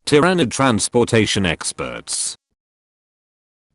Tyrannid transportation experts.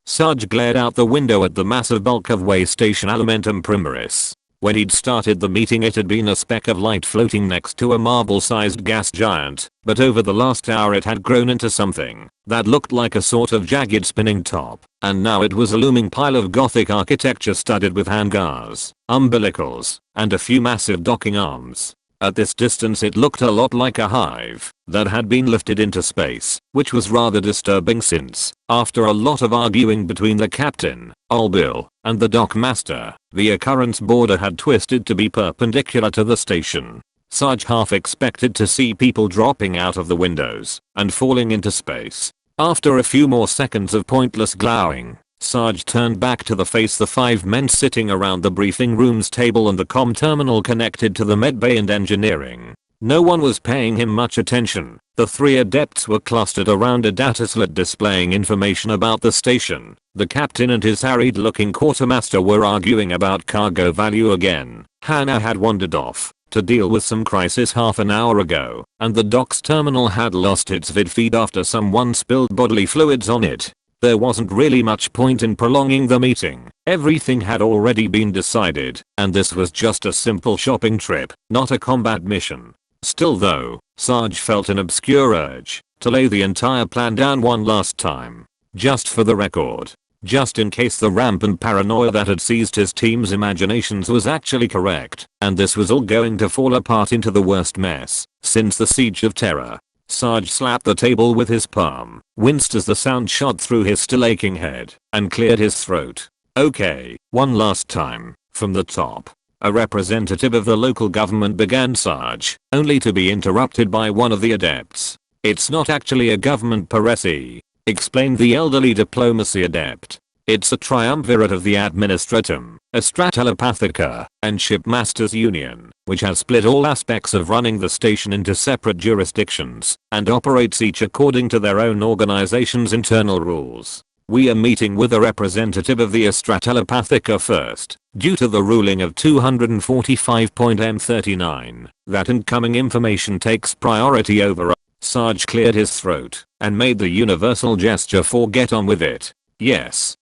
Sarge glared out the window at the massive bulk of way station Alimentum Primaris. When he'd started the meeting it had been a speck of light floating next to a marble-sized gas giant, but over the last hour it had grown into something that looked like a sort of jagged spinning top, and now it was a looming pile of Gothic architecture studded with hangars, umbilicals, and a few massive docking arms. At this distance it looked a lot like a hive that had been lifted into space, which was rather disturbing since, after a lot of arguing between the captain, Old Bill, and the dock master, the occurrence border had twisted to be perpendicular to the station. Sarge half expected to see people dropping out of the windows and falling into space. After a few more seconds of pointless glowering, Sarge turned back to face the 5 men sitting around the briefing room's table and the comm terminal connected to the medbay and engineering. No one was paying him much attention. The 3 adepts were clustered around a data slate displaying information about the station. The captain and his harried-looking quartermaster were arguing about cargo value again. Hannah had wandered off to deal with some crisis half an hour ago, and the docks terminal had lost its vid feed after someone spilled bodily fluids on it. There wasn't really much point in prolonging the meeting. Everything had already been decided, and this was just a simple shopping trip, not a combat mission. Still though, Sarge felt an obscure urge to lay the entire plan down one last time. Just for the record. Just in case the rampant paranoia that had seized his team's imaginations was actually correct, and this was all going to fall apart into the worst mess since the Siege of Terror. Sarge slapped the table with his palm, winced as the sound shot through his still aching head, and cleared his throat. Okay, one last time, from the top. A representative of the local government began Sarge, only to be interrupted by one of the adepts. It's not actually a government paresi, explained the elderly diplomacy adept. It's a triumvirate of the Administratum, Astra Telepathica, and Shipmasters Union, which has split all aspects of running the station into separate jurisdictions, and operates each according to their own organization's internal rules. We are meeting with a representative of the Astra Telepathica first, due to the ruling of 245.M39, that incoming information takes priority over. Sarge cleared his throat, and made the universal gesture for get on with it. Yes,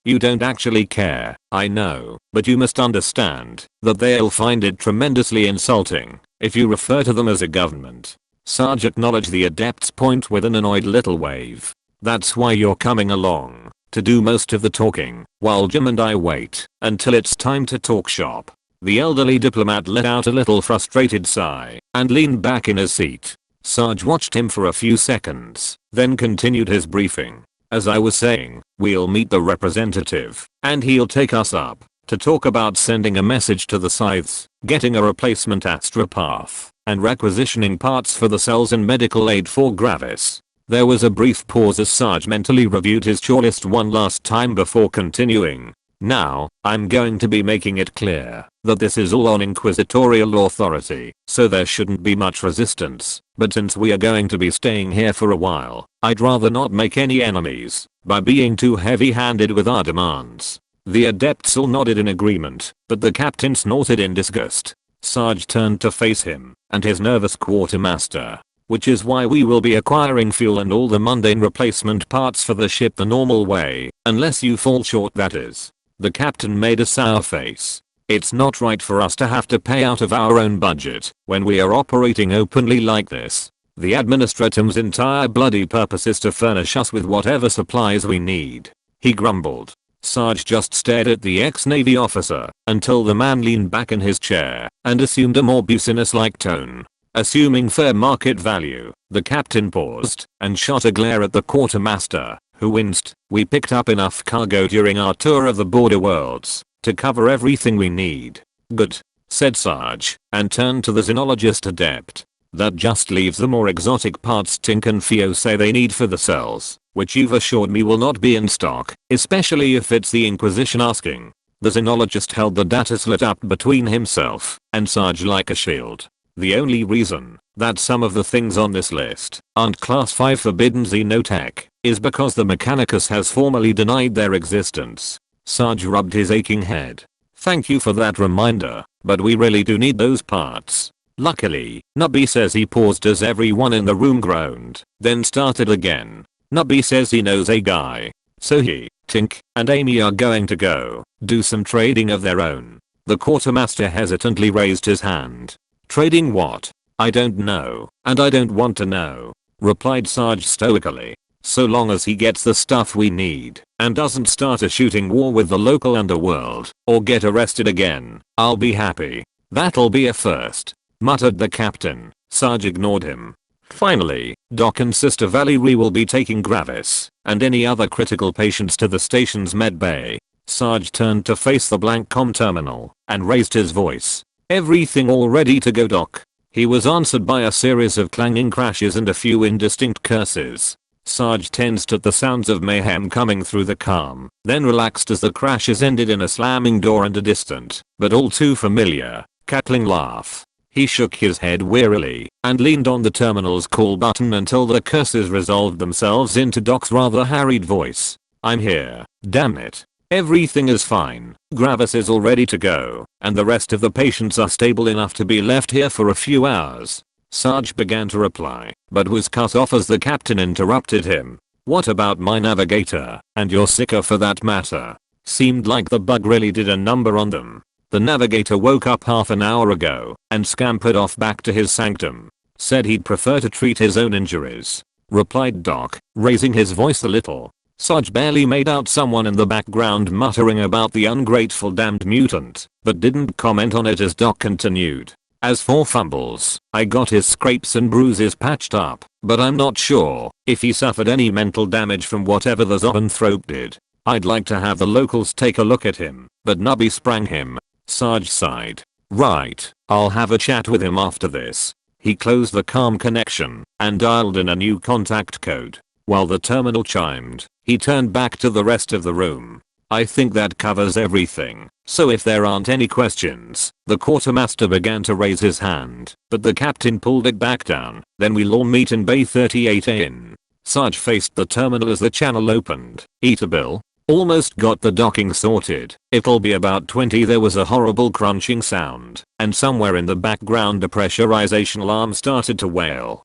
you don't actually care, I know, but you must understand that they'll find it tremendously insulting if you refer to them as a government. Sarge acknowledged the adept's point with an annoyed little wave. That's why you're coming along, to do most of the talking, while Jim and I wait until it's time to talk shop. The elderly diplomat let out a little frustrated sigh and leaned back in his seat. Sarge watched him for a few seconds, then continued his briefing. As I was saying, we'll meet the representative, and he'll take us up to talk about sending a message to the scythes, getting a replacement astropath, and requisitioning parts for the cells and medical aid for Gravis. There was a brief pause as Sarge mentally reviewed his chore list one last time before continuing. Now, I'm going to be making it clear that this is all on inquisitorial authority, so there shouldn't be much resistance, but since we are going to be staying here for a while, I'd rather not make any enemies by being too heavy-handed with our demands. The adepts all nodded in agreement, but the captain snorted in disgust. Sarge turned to face him and his nervous quartermaster. Which is why we will be acquiring fuel and all the mundane replacement parts for the ship the normal way, unless you fall short, that is. The captain made a sour face. It's not right for us to have to pay out of our own budget when we are operating openly like this. The Administratum's entire bloody purpose is to furnish us with whatever supplies we need. He grumbled. Sarge just stared at the ex-Navy officer until the man leaned back in his chair and assumed a more business-like tone. Assuming fair market value, the captain paused and shot a glare at the quartermaster, who winced. We picked up enough cargo during our tour of the border worlds to cover everything we need. Good, said Sarge, and turned to the xenologist adept. That just leaves the more exotic parts Tink and Theo say they need for the cells, which you've assured me will not be in stock, especially if it's the Inquisition asking. The xenologist held the data slate up between himself and Sarge like a shield. The only reason that some of the things on this list aren't class 5 forbidden xenotech is because the Mechanicus has formally denied their existence. Sarge rubbed his aching head. Thank you for that reminder, but we really do need those parts. Luckily, Nubby says he paused as everyone in the room groaned, then started again. Nubby says he knows a guy. So he, Tink, and Amy are going to go do some trading of their own. The quartermaster hesitantly raised his hand. Trading what? I don't know, and I don't want to know, replied Sarge stoically. So long as he gets the stuff we need and doesn't start a shooting war with the local underworld or get arrested again, I'll be happy. That'll be a first, muttered the captain. Sarge ignored him. Finally, Doc and Sister Valerie will be taking Gravis and any other critical patients to the station's med bay. Sarge turned to face the blank comm terminal and raised his voice. Everything all ready to go, Doc? He was answered by a series of clanging crashes and a few indistinct curses. Sarge tensed at the sounds of mayhem coming through the comm, then relaxed as the crashes ended in a slamming door and a distant, but all too familiar, cackling laugh. He shook his head wearily and leaned on the terminal's call button until the curses resolved themselves into Doc's rather harried voice. I'm here, damn it. Everything is fine. Gravis is all ready to go, and the rest of the patients are stable enough to be left here for a few hours. Sarge began to reply, but was cut off as the captain interrupted him. What about my navigator, and your sicker for that matter? Seemed like the bug really did a number on them. The navigator woke up half an hour ago and scampered off back to his sanctum. Said he'd prefer to treat his own injuries, replied Doc, raising his voice a little. Sarge barely made out someone in the background muttering about the ungrateful damned mutant, but didn't comment on it as Doc continued. As for Fumbles, I got his scrapes and bruises patched up, but I'm not sure if he suffered any mental damage from whatever the zoanthrope did. I'd like to have the locals take a look at him, but Nubby sprang him. Sarge sighed. Right, I'll have a chat with him after this. He closed the comm connection and dialed in a new contact code. While the terminal chimed, he turned back to the rest of the room. I think that covers everything, so if there aren't any questions. The quartermaster began to raise his hand, but the captain pulled it back down. Then we'll all meet in Bay 38A in. Sarge faced the terminal as the channel opened. Eat a bill. Almost got the docking sorted. It'll be about 20. There was a horrible crunching sound, and somewhere in the background a pressurization alarm started to wail.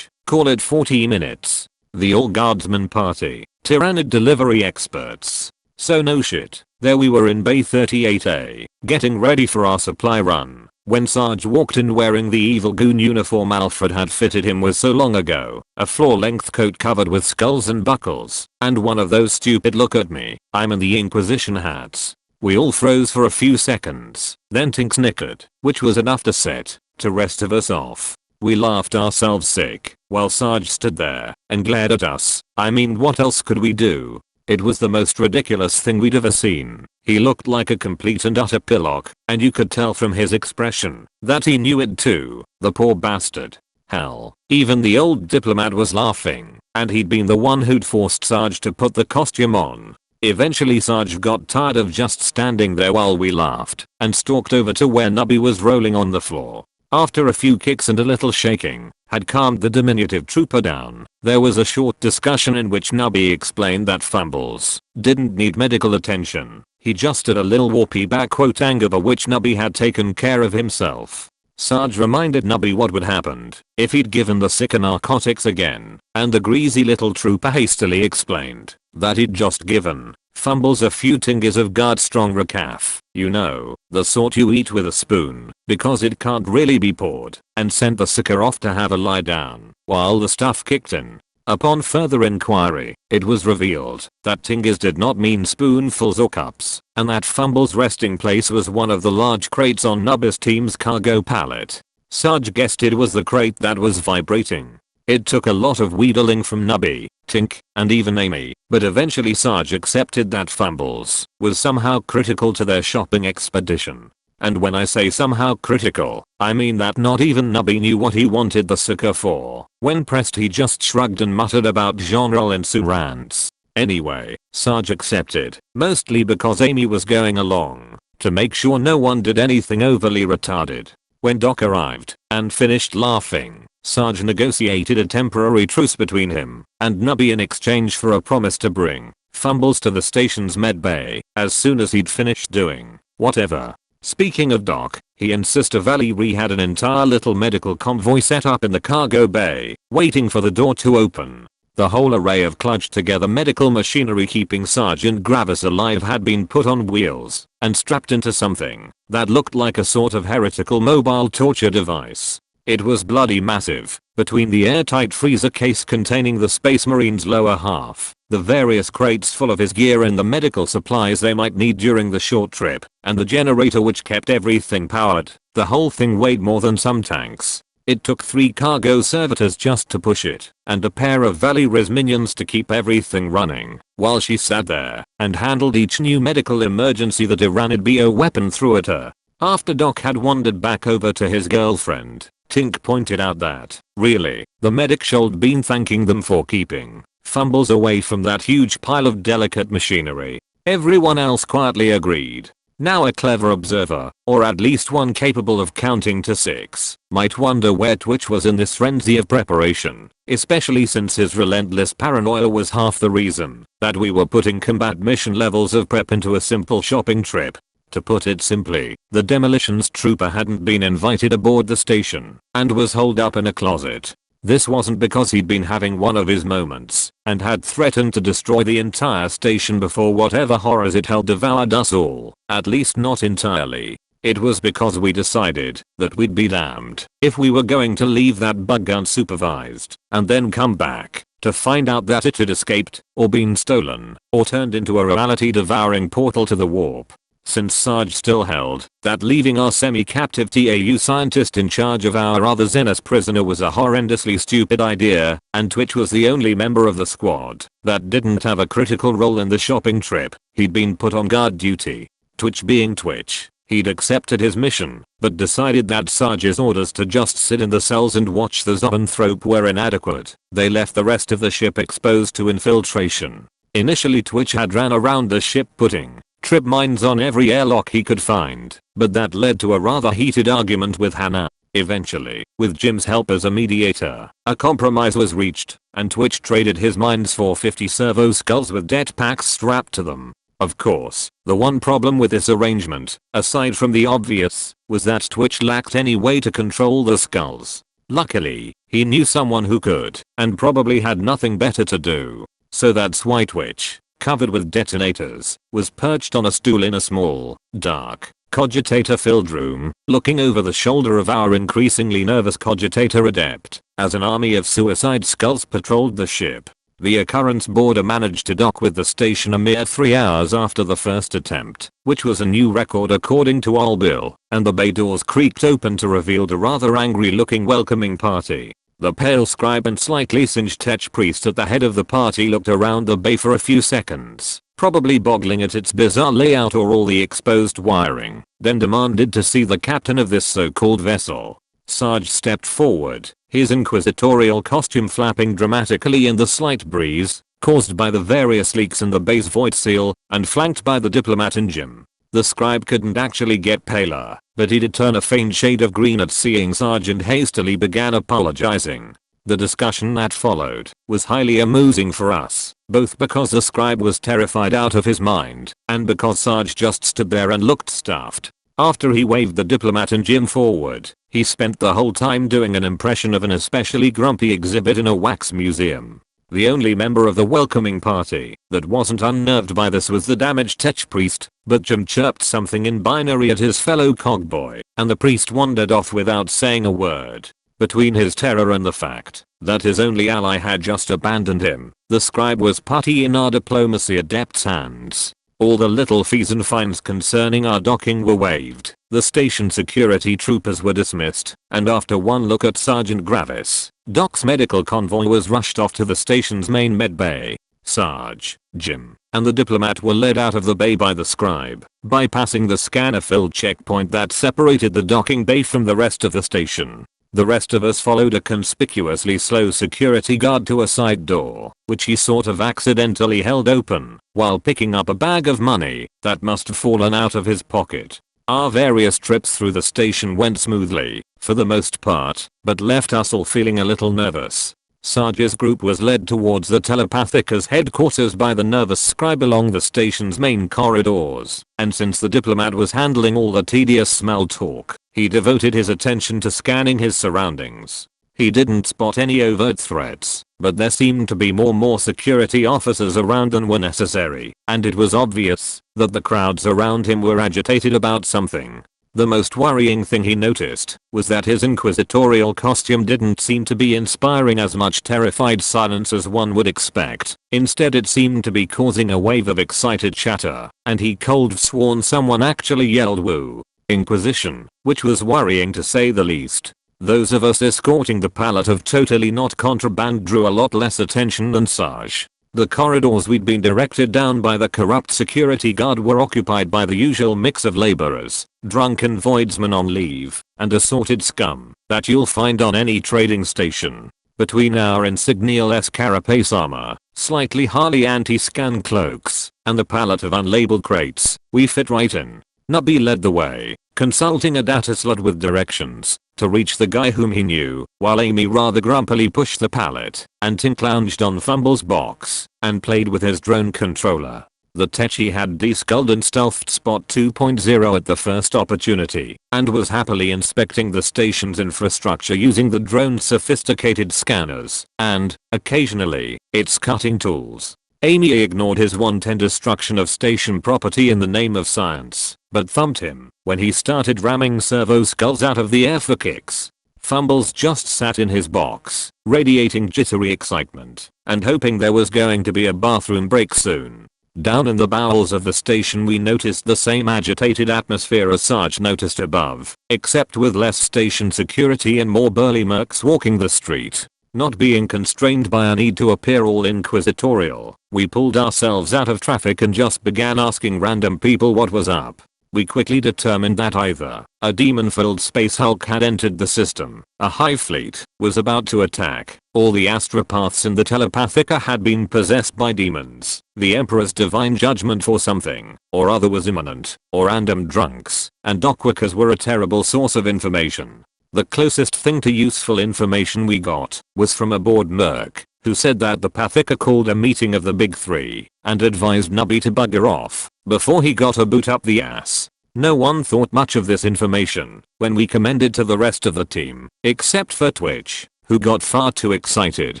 Call it 40 minutes. The all Guardsmen party, Tyrannid delivery experts. So no shit. There we were in Bay 38A, getting ready for our supply run, when Sarge walked in wearing the evil goon uniform Alfred had fitted him with so long ago, a floor-length coat covered with skulls and buckles, and one of those stupid look at me, I'm in the Inquisition hats. We all froze for a few seconds, then Tink snickered, which was enough to set the rest of us off. We laughed ourselves sick, while Sarge stood there and glared at us. I mean, what else could we do? It was the most ridiculous thing we'd ever seen. He looked like a complete and utter pillock, and you could tell from his expression that he knew it too, the poor bastard. Hell, even the old diplomat was laughing, and he'd been the one who'd forced Sarge to put the costume on. Eventually Sarge got tired of just standing there while we laughed, and stalked over to where Nubby was rolling on the floor. After a few kicks and a little shaking had calmed the diminutive trooper down, there was a short discussion in which Nubby explained that Fumbles didn't need medical attention. He just had a little warpy back hangover which Nubby had taken care of himself. Sarge reminded Nubby what would happened if he'd given the sicker narcotics again, and the greasy little trooper hastily explained that he'd just given Fumbles a few tingers of guard strong Racaf, you know, the sort you eat with a spoon, because it can't really be poured, and sent the sicker off to have a lie down while the stuff kicked in. Upon further inquiry, it was revealed that tingers did not mean spoonfuls or cups, and that Fumbles' resting place was one of the large crates on Nubby's team's cargo pallet. Sarge guessed it was the crate that was vibrating. It took a lot of wheedling from Nubby, Tink, and even Amy, but eventually Sarge accepted that Fumbles was somehow critical to their shopping expedition. And when I say somehow critical, I mean that not even Nubby knew what he wanted the sucker for. When pressed he just shrugged and muttered about genre and surants. Anyway, Sarge accepted, mostly because Amy was going along, to make sure no one did anything overly retarded. When Doc arrived and finished laughing, Sarge negotiated a temporary truce between him and Nubby in exchange for a promise to bring Fumbles to the station's med bay as soon as he'd finished doing whatever. Speaking of Doc, He and Sister Valerie had an entire little medical convoy set up in the cargo bay, waiting for the door to open. The whole array of clutched together medical machinery keeping Sergeant Gravis alive had been put on wheels and strapped into something that looked like a sort of heretical mobile torture device. It was bloody massive. Between the airtight freezer case containing the Space Marine's lower half, the various crates full of his gear and the medical supplies they might need during the short trip, and the generator which kept everything powered, the whole thing weighed more than some tanks. It took 3 cargo servitors just to push it, and a pair of Valerie's minions to keep everything running, while she sat there and handled each new medical emergency that Iran had bioweapon threw at her. After Doc had wandered back over to his girlfriend, Tink pointed out that, really, the medic should been thanking them for keeping fumbles away from that huge pile of delicate machinery. Everyone else quietly agreed. Now a clever observer, or at least one capable of counting to 6, might wonder where Twitch was in this frenzy of preparation, especially since his relentless paranoia was half the reason that we were putting combat mission levels of prep into a simple shopping trip. To put it simply, the demolitions trooper hadn't been invited aboard the station and was holed up in a closet. This wasn't because he'd been having one of his moments and had threatened to destroy the entire station before whatever horrors it held devoured us all, at least not entirely. It was because we decided that we'd be damned if we were going to leave that bug unsupervised and then come back to find out that it had escaped or been stolen or turned into a reality devouring portal to the warp. Since Sarge still held that leaving our semi-captive TAU scientist in charge of our other Xenos prisoner was a horrendously stupid idea, and Twitch was the only member of the squad that didn't have a critical role in the shopping trip, he'd been put on guard duty. Twitch being Twitch, he'd accepted his mission, but decided that Sarge's orders to just sit in the cells and watch the Zoanthrope were inadequate. They left the rest of the ship exposed to infiltration. Initially Twitch had ran around the ship putting trip mines on every airlock he could find, but that led to a rather heated argument with Hannah. Eventually, with Jim's help as a mediator, a compromise was reached, and Twitch traded his mines for 50 servo skulls with det packs strapped to them. Of course, the one problem with this arrangement, aside from the obvious, was that Twitch lacked any way to control the skulls. Luckily, he knew someone who could, and probably had nothing better to do. So that's why Twitch, covered with detonators, was perched on a stool in a small, dark, cogitator-filled room, looking over the shoulder of our increasingly nervous cogitator adept, as an army of suicide skulls patrolled the ship. The occurrence boarder managed to dock with the station a mere 3 hours after the first attempt, which was a new record according to Albill, and the bay doors creaked open to reveal the rather angry-looking welcoming party. The pale scribe and slightly singed tech priest at the head of the party looked around the bay for a few seconds, probably boggling at its bizarre layout or all the exposed wiring, then demanded to see the captain of this so-called vessel. Sarge stepped forward, his inquisitorial costume flapping dramatically in the slight breeze caused by the various leaks in the bay's void seal, and flanked by the diplomat and Jim. The scribe couldn't actually get paler, but he did turn a faint shade of green at seeing Sarge and hastily began apologizing. The discussion that followed was highly amusing for us, both because the scribe was terrified out of his mind, and because Sarge just stood there and looked stuffed. After he waved the diplomat and Jim forward, he spent the whole time doing an impression of an especially grumpy exhibit in a wax museum. The only member of the welcoming party that wasn't unnerved by this was the damaged tech priest, but Jim chirped something in binary at his fellow cogboy, and the priest wandered off without saying a word. Between his terror and the fact that his only ally had just abandoned him, the scribe was putty in our diplomacy adept's hands. All the little fees and fines concerning our docking were waived, the station security troopers were dismissed, and after one look at Sergeant Gravis, Doc's medical convoy was rushed off to the station's main med bay. Sarge, Jim, and the diplomat were led out of the bay by the scribe, bypassing the scanner-filled checkpoint that separated the docking bay from the rest of the station. The rest of us followed a conspicuously slow security guard to a side door, which he sort of accidentally held open, while picking up a bag of money that must have fallen out of his pocket. Our various trips through the station went smoothly, for the most part, but left us all feeling a little nervous. Sarge's group was led towards the Telepathica's headquarters by the nervous scribe along the station's main corridors, and since the diplomat was handling all the tedious small talk, he devoted his attention to scanning his surroundings. He didn't spot any overt threats, but there seemed to be more security officers around than were necessary, and it was obvious that the crowds around him were agitated about something. The most worrying thing he noticed was that his inquisitorial costume didn't seem to be inspiring as much terrified silence as one would expect. Instead, it seemed to be causing a wave of excited chatter, and he cold sworn someone actually yelled "Woo! Inquisition," which was worrying to say the least. Those of us escorting the pallet of totally not contraband drew a lot less attention than Sarge. The corridors we'd been directed down by the corrupt security guard were occupied by the usual mix of laborers, drunken voidsmen on leave, and assorted scum that you'll find on any trading station. Between our insignia-less carapace armor, slightly Harley anti-scan cloaks, and the pallet of unlabeled crates, we fit right in. Nubby led the way, consulting a data slot with directions to reach the guy whom he knew, while Amy rather grumpily pushed the pallet, and Tink lounged on Fumble's box and played with his drone controller. The techie had deskulled and stealthed Spot 2.0 at the first opportunity, and was happily inspecting the station's infrastructure using the drone's sophisticated scanners, and, occasionally, its cutting tools. Amy ignored his wanton destruction of station property in the name of science, but thumped him when he started ramming servo skulls out of the air for kicks. Fumbles just sat in his box, radiating jittery excitement, and hoping there was going to be a bathroom break soon. Down in the bowels of the station we noticed the same agitated atmosphere as Sarge noticed above, except with less station security and more burly mercs walking the street. Not being constrained by a need to appear all inquisitorial, we pulled ourselves out of traffic and just began asking random people what was up. We quickly determined that either a demon-filled space hulk had entered the system, a hive fleet was about to attack, or the astropaths in the Telepathica had been possessed by demons. The Emperor's divine judgment for something or other was imminent, or random drunks and dockworkers were a terrible source of information. The closest thing to useful information we got was from a bored merc who said that the Pathica called a meeting of the big three and advised Nubby to bugger off before he got a boot up the ass. No one thought much of this information when we commended to the rest of the team, except for Twitch, who got far too excited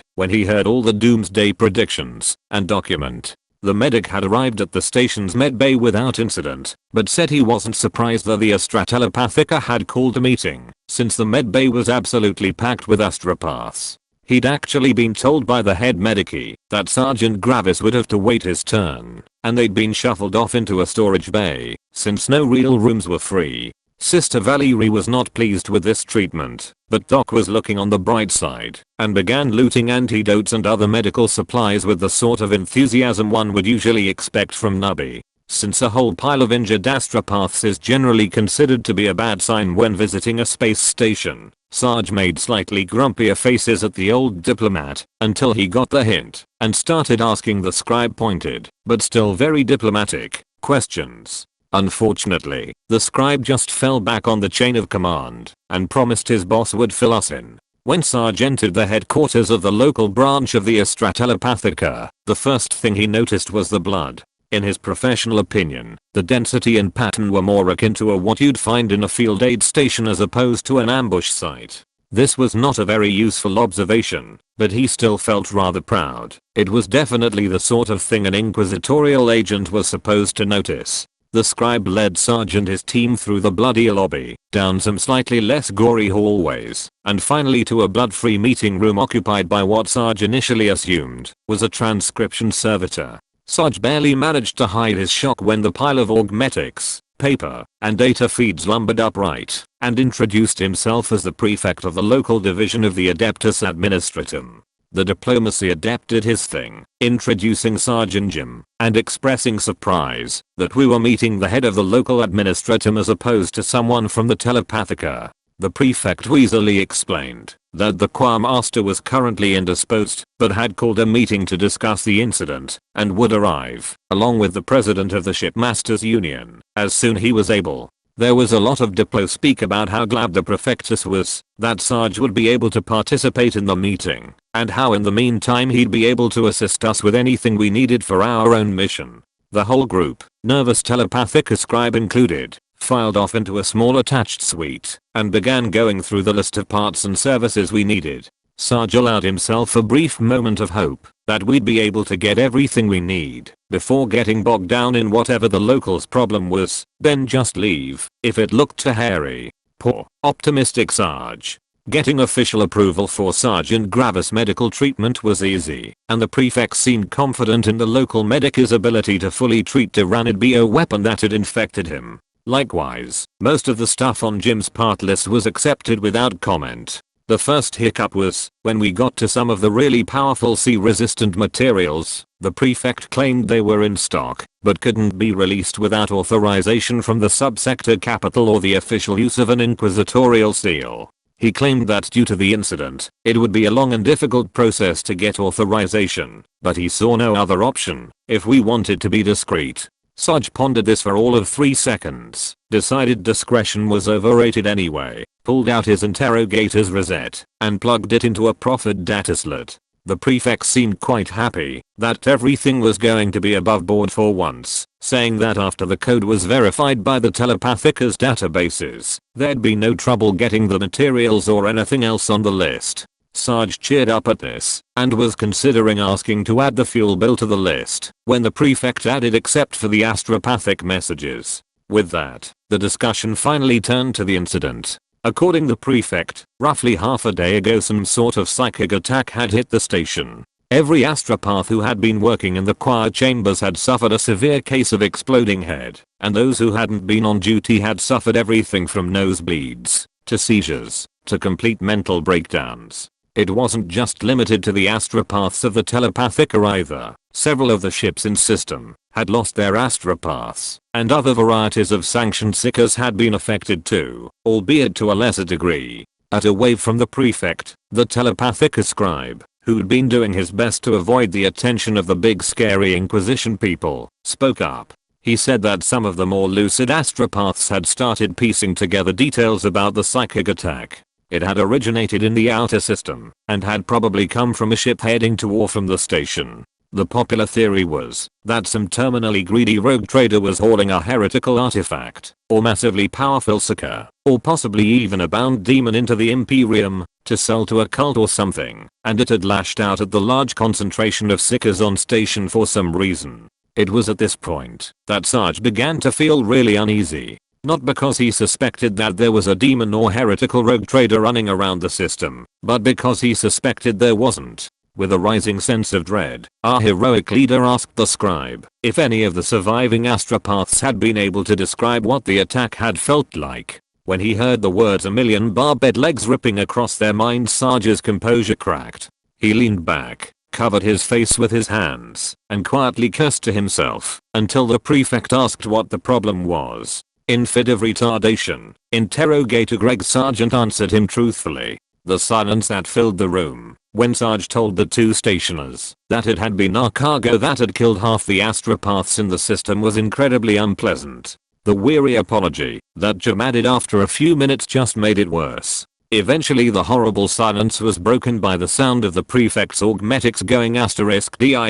when he heard all the doomsday predictions and document. The medic had arrived at the station's medbay without incident, but said he wasn't surprised that the Astra Telepathica had called a meeting, since the medbay was absolutely packed with astropaths. He'd actually been told by the head medici that Sergeant Gravis would have to wait his turn, and they'd been shuffled off into a storage bay, since no real rooms were free. Sister Valerie was not pleased with this treatment, but Doc was looking on the bright side and began looting antidotes and other medical supplies with the sort of enthusiasm one would usually expect from Nubby. Since a whole pile of injured astropaths is generally considered to be a bad sign when visiting a space station, Sarge made slightly grumpier faces at the old diplomat until he got the hint and started asking the scribe pointed, but still very diplomatic, questions. Unfortunately, the scribe just fell back on the chain of command and promised his boss would fill us in. When Sarge entered the headquarters of the local branch of the Astra Telepathica, the first thing he noticed was the blood. In his professional opinion, the density and pattern were more akin to what you'd find in a field aid station as opposed to an ambush site. This was not a very useful observation, but he still felt rather proud. It was definitely the sort of thing an inquisitorial agent was supposed to notice. The scribe led Sarge and his team through the bloody lobby, down some slightly less gory hallways, and finally to a blood-free meeting room occupied by what Sarge initially assumed was a transcription servitor. Sarge barely managed to hide his shock when the pile of augmetics, paper, and data feeds lumbered upright, and introduced himself as the prefect of the local division of the Adeptus Administratum. The diplomacy adept did his thing, introducing Sergeant Jim and expressing surprise that we were meeting the head of the local administratum as opposed to someone from the Telepathica. The prefect weaselly explained that the choir master was currently indisposed but had called a meeting to discuss the incident and would arrive, along with the president of the shipmasters union, as soon he was able. There was a lot of Diplo speak about how glad the prefectus was that Sarge would be able to participate in the meeting, and how in the meantime he'd be able to assist us with anything we needed for our own mission. The whole group, nervous telepathic scribe included, filed off into a small attached suite and began going through the list of parts and services we needed. Sarge allowed himself a brief moment of hope that we'd be able to get everything we need before getting bogged down in whatever the locals' problem was, then just leave if it looked too hairy. Poor, optimistic Sarge. Getting official approval for Sergeant Gravis' medical treatment was easy, and the prefect seemed confident in the local medic's ability to fully treat Tyrannid bioweapon that had infected him. Likewise, most of the stuff on Jim's part list was accepted without comment. The first hiccup was when we got to some of the really powerful C-resistant materials. The prefect claimed they were in stock, but couldn't be released without authorization from the subsector capital or the official use of an inquisitorial seal. He claimed that due to the incident, it would be a long and difficult process to get authorization, but he saw no other option if we wanted to be discreet. Sarge pondered this for all of 3 seconds, decided discretion was overrated anyway, pulled out his interrogator's rosette, and plugged it into a proffered data slot. The prefect seemed quite happy that everything was going to be above board for once, saying that after the code was verified by the Telepathicas databases, there'd be no trouble getting the materials or anything else on the list. Sarge cheered up at this and was considering asking to add the fuel bill to the list when the prefect added except for the astropathic messages. With that, the discussion finally turned to the incident. According to the prefect, roughly half a day ago some sort of psychic attack had hit the station. Every astropath who had been working in the choir chambers had suffered a severe case of exploding head, and those who hadn't been on duty had suffered everything from nosebleeds, to seizures, to complete mental breakdowns. It wasn't just limited to the astropaths of the Telepathica either. Several of the ships in system had lost their astropaths, and other varieties of sanctioned seekers had been affected too, albeit to a lesser degree. At a wave from the prefect, the Telepathica scribe, who'd been doing his best to avoid the attention of the big scary Inquisition people, spoke up. He said that some of the more lucid astropaths had started piecing together details about the psychic attack. It had originated in the outer system and had probably come from a ship heading to war from the station. The popular theory was that some terminally greedy rogue trader was hauling a heretical artifact, or massively powerful seeker, or possibly even a bound demon into the Imperium to sell to a cult or something, and it had lashed out at the large concentration of seekers on station for some reason. It was at this point that Sarge began to feel really uneasy. Not because he suspected that there was a demon or heretical rogue trader running around the system, but because he suspected there wasn't. With a rising sense of dread, our heroic leader asked the scribe if any of the surviving astropaths had been able to describe what the attack had felt like. When he heard the words "a million barbed legs" ripping across their minds, Sarge's composure cracked. He leaned back, covered his face with his hands, and quietly cursed to himself until the prefect asked what the problem was. In fit of retardation, interrogator Greg Sargent answered him truthfully. The silence that filled the room when Sarge told the 2 stationers that it had been our cargo that had killed half the astropaths in the system was incredibly unpleasant. The weary apology that Jim added after a few minutes just made it worse. Eventually the horrible silence was broken by the sound of the prefect's augmetics going *ding*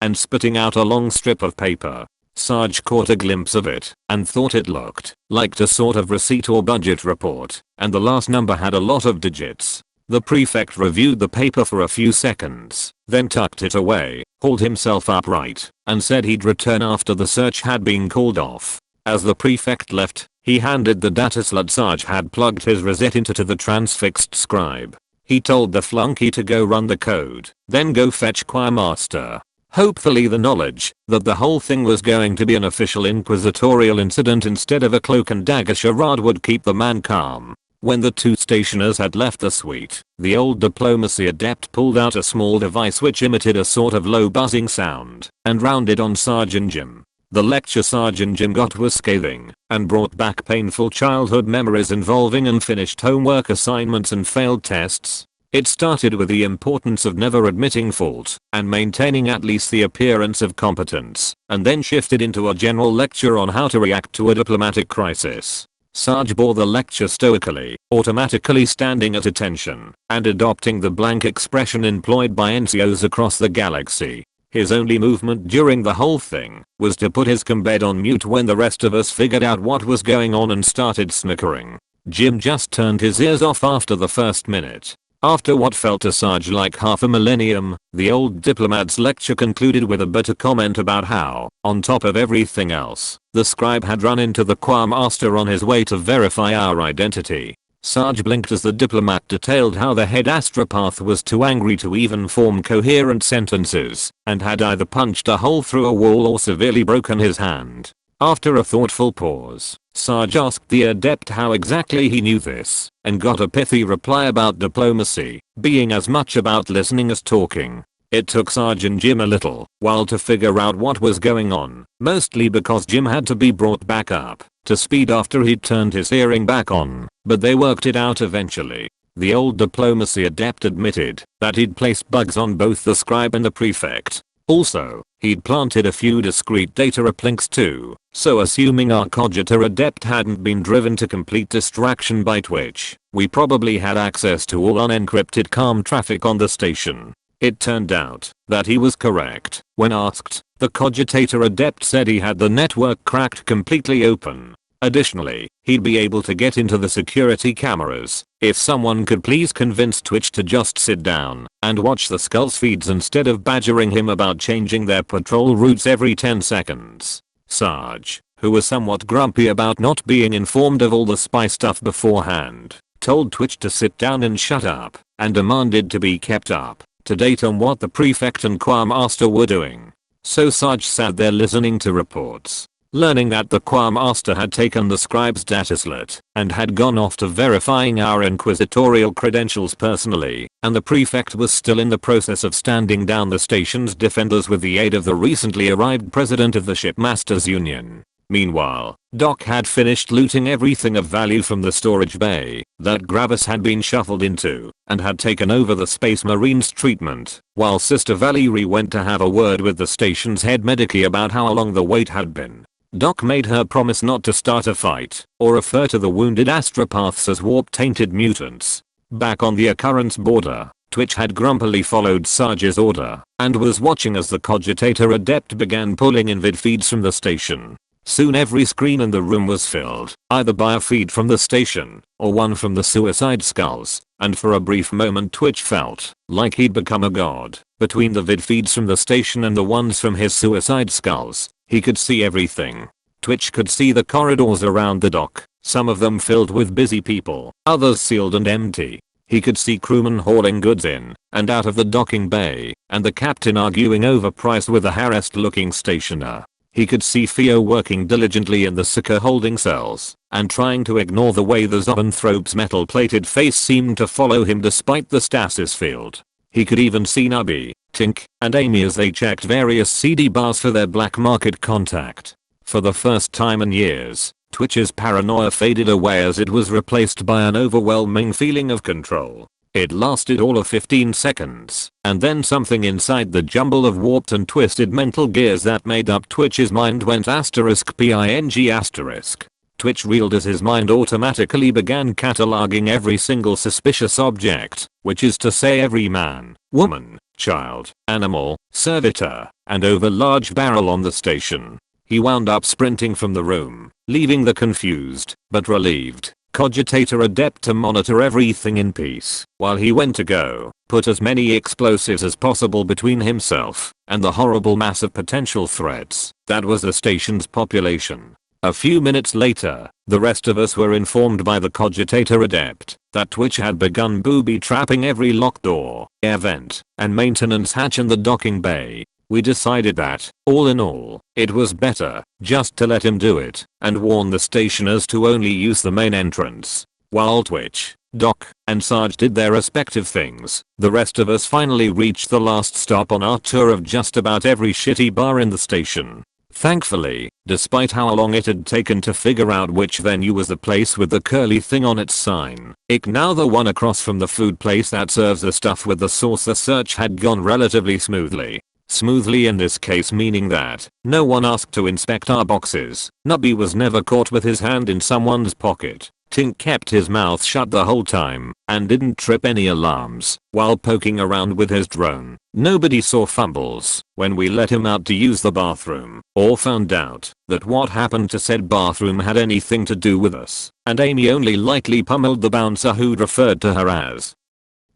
and spitting out a long strip of paper. Sarge caught a glimpse of it and thought it looked like a sort of receipt or budget report, and the last number had a lot of digits. The prefect reviewed the paper for a few seconds, then tucked it away, hauled himself upright, and said he'd return after the search had been called off. As the prefect left, he handed the data slot Sarge had plugged his rosette into to the transfixed scribe. He told the flunky to go run the code, then go fetch Choirmaster. Hopefully the knowledge that the whole thing was going to be an official inquisitorial incident instead of a cloak and dagger charade would keep the man calm. When the 2 stationers had left the suite, the old diplomacy adept pulled out a small device which emitted a sort of low buzzing sound and rounded on Sergeant Jim. The lecture Sergeant Jim got was scathing and brought back painful childhood memories involving unfinished homework assignments and failed tests. It started with the importance of never admitting fault and maintaining at least the appearance of competence, and then shifted into a general lecture on how to react to a diplomatic crisis. Sarge bore the lecture stoically, automatically standing at attention and adopting the blank expression employed by NCOs across the galaxy. His only movement during the whole thing was to put his combed on mute when the rest of us figured out what was going on and started snickering. Jim just turned his ears off after the first minute. After what felt to Sarge like half a millennium, the old diplomat's lecture concluded with a bitter comment about how, on top of everything else, the scribe had run into the Quartermaster on his way to verify our identity. Sarge blinked as the diplomat detailed how the head astropath was too angry to even form coherent sentences, and had either punched a hole through a wall or severely broken his hand. After a thoughtful pause, Sarge asked the adept how exactly he knew this, and got a pithy reply about diplomacy being as much about listening as talking. It took Sarge and Jim a little while to figure out what was going on, mostly because Jim had to be brought back up to speed after he'd turned his hearing back on, but they worked it out eventually. The old diplomacy adept admitted that he'd placed bugs on both the scribe and the prefect. Also, he'd planted a few discrete data uplinks too, so assuming our cogitator adept hadn't been driven to complete distraction by Twitch, we probably had access to all unencrypted calm traffic on the station. It turned out that he was correct. When asked, the cogitator adept said he had the network cracked completely open. Additionally, he'd be able to get into the security cameras if someone could please convince Twitch to just sit down and watch the Skulls feeds instead of badgering him about changing their patrol routes every 10 seconds. Sarge, who was somewhat grumpy about not being informed of all the spy stuff beforehand, told Twitch to sit down and shut up, and demanded to be kept up to date on what the prefect and Quartermaster were doing. So Sarge sat there listening to reports, learning that the Quartermaster had taken the scribe's dataslet and had gone off to verifying our inquisitorial credentials personally, and the prefect was still in the process of standing down the station's defenders with the aid of the recently arrived president of the Shipmasters Union. Meanwhile, Doc had finished looting everything of value from the storage bay that Gravis had been shuffled into and had taken over the Space Marines treatment, while Sister Valerie went to have a word with the station's head medici about how long the wait had been. Doc made her promise not to start a fight or refer to the wounded astropaths as warp-tainted mutants. Back on the occurrence border, Twitch had grumpily followed Sarge's order and was watching as the cogitator adept began pulling in vid feeds from the station. Soon every screen in the room was filled, either by a feed from the station or one from the Suicide Skulls, and for a brief moment Twitch felt like he'd become a god. Between the vid feeds from the station and the ones from his Suicide Skulls, he could see everything. Twitch could see the corridors around the dock, some of them filled with busy people, others sealed and empty. He could see crewmen hauling goods in and out of the docking bay, and the captain arguing over price with a harassed looking stationer. He could see Theo working diligently in the sicker holding cells and trying to ignore the way the Zoanthrope's metal-plated face seemed to follow him despite the stasis field. He could even see Nubby, Tink, and Amy as they checked various CD bars for their black market contact. For the first time in years, Twitch's paranoia faded away as it was replaced by an overwhelming feeling of control. It lasted all of 15 seconds, and then something inside the jumble of warped and twisted mental gears that made up Twitch's mind went *ping*. Twitch reeled as his mind automatically began cataloging every single suspicious object, which is to say every man, woman, child, animal, servitor, and over large barrel on the station. He wound up sprinting from the room, leaving the confused, but relieved, cogitator adept to monitor everything in peace, while he went to go put as many explosives as possible between himself and the horrible mass of potential threats that was the station's population. A few minutes later, the rest of us were informed by the cogitator adept that Twitch had begun booby trapping every locked door, air vent, and maintenance hatch in the docking bay. We decided that, all in all, it was better just to let him do it and warn the stationers to only use the main entrance. While Twitch, Doc, and Sarge did their respective things, the rest of us finally reached the last stop on our tour of just about every shitty bar in the station. Thankfully, despite how long it had taken to figure out which venue was the place with the curly thing on its sign, now the one across from the food place that serves the stuff with the sauce, the search had gone relatively smoothly. Smoothly in this case meaning that no one asked to inspect our boxes. Nubby was never caught with his hand in someone's pocket. Tink kept his mouth shut the whole time and didn't trip any alarms while poking around with his drone. Nobody saw fumbles when we let him out to use the bathroom or found out that what happened to said bathroom had anything to do with us, and Amy only lightly pummeled the bouncer who'd referred to her as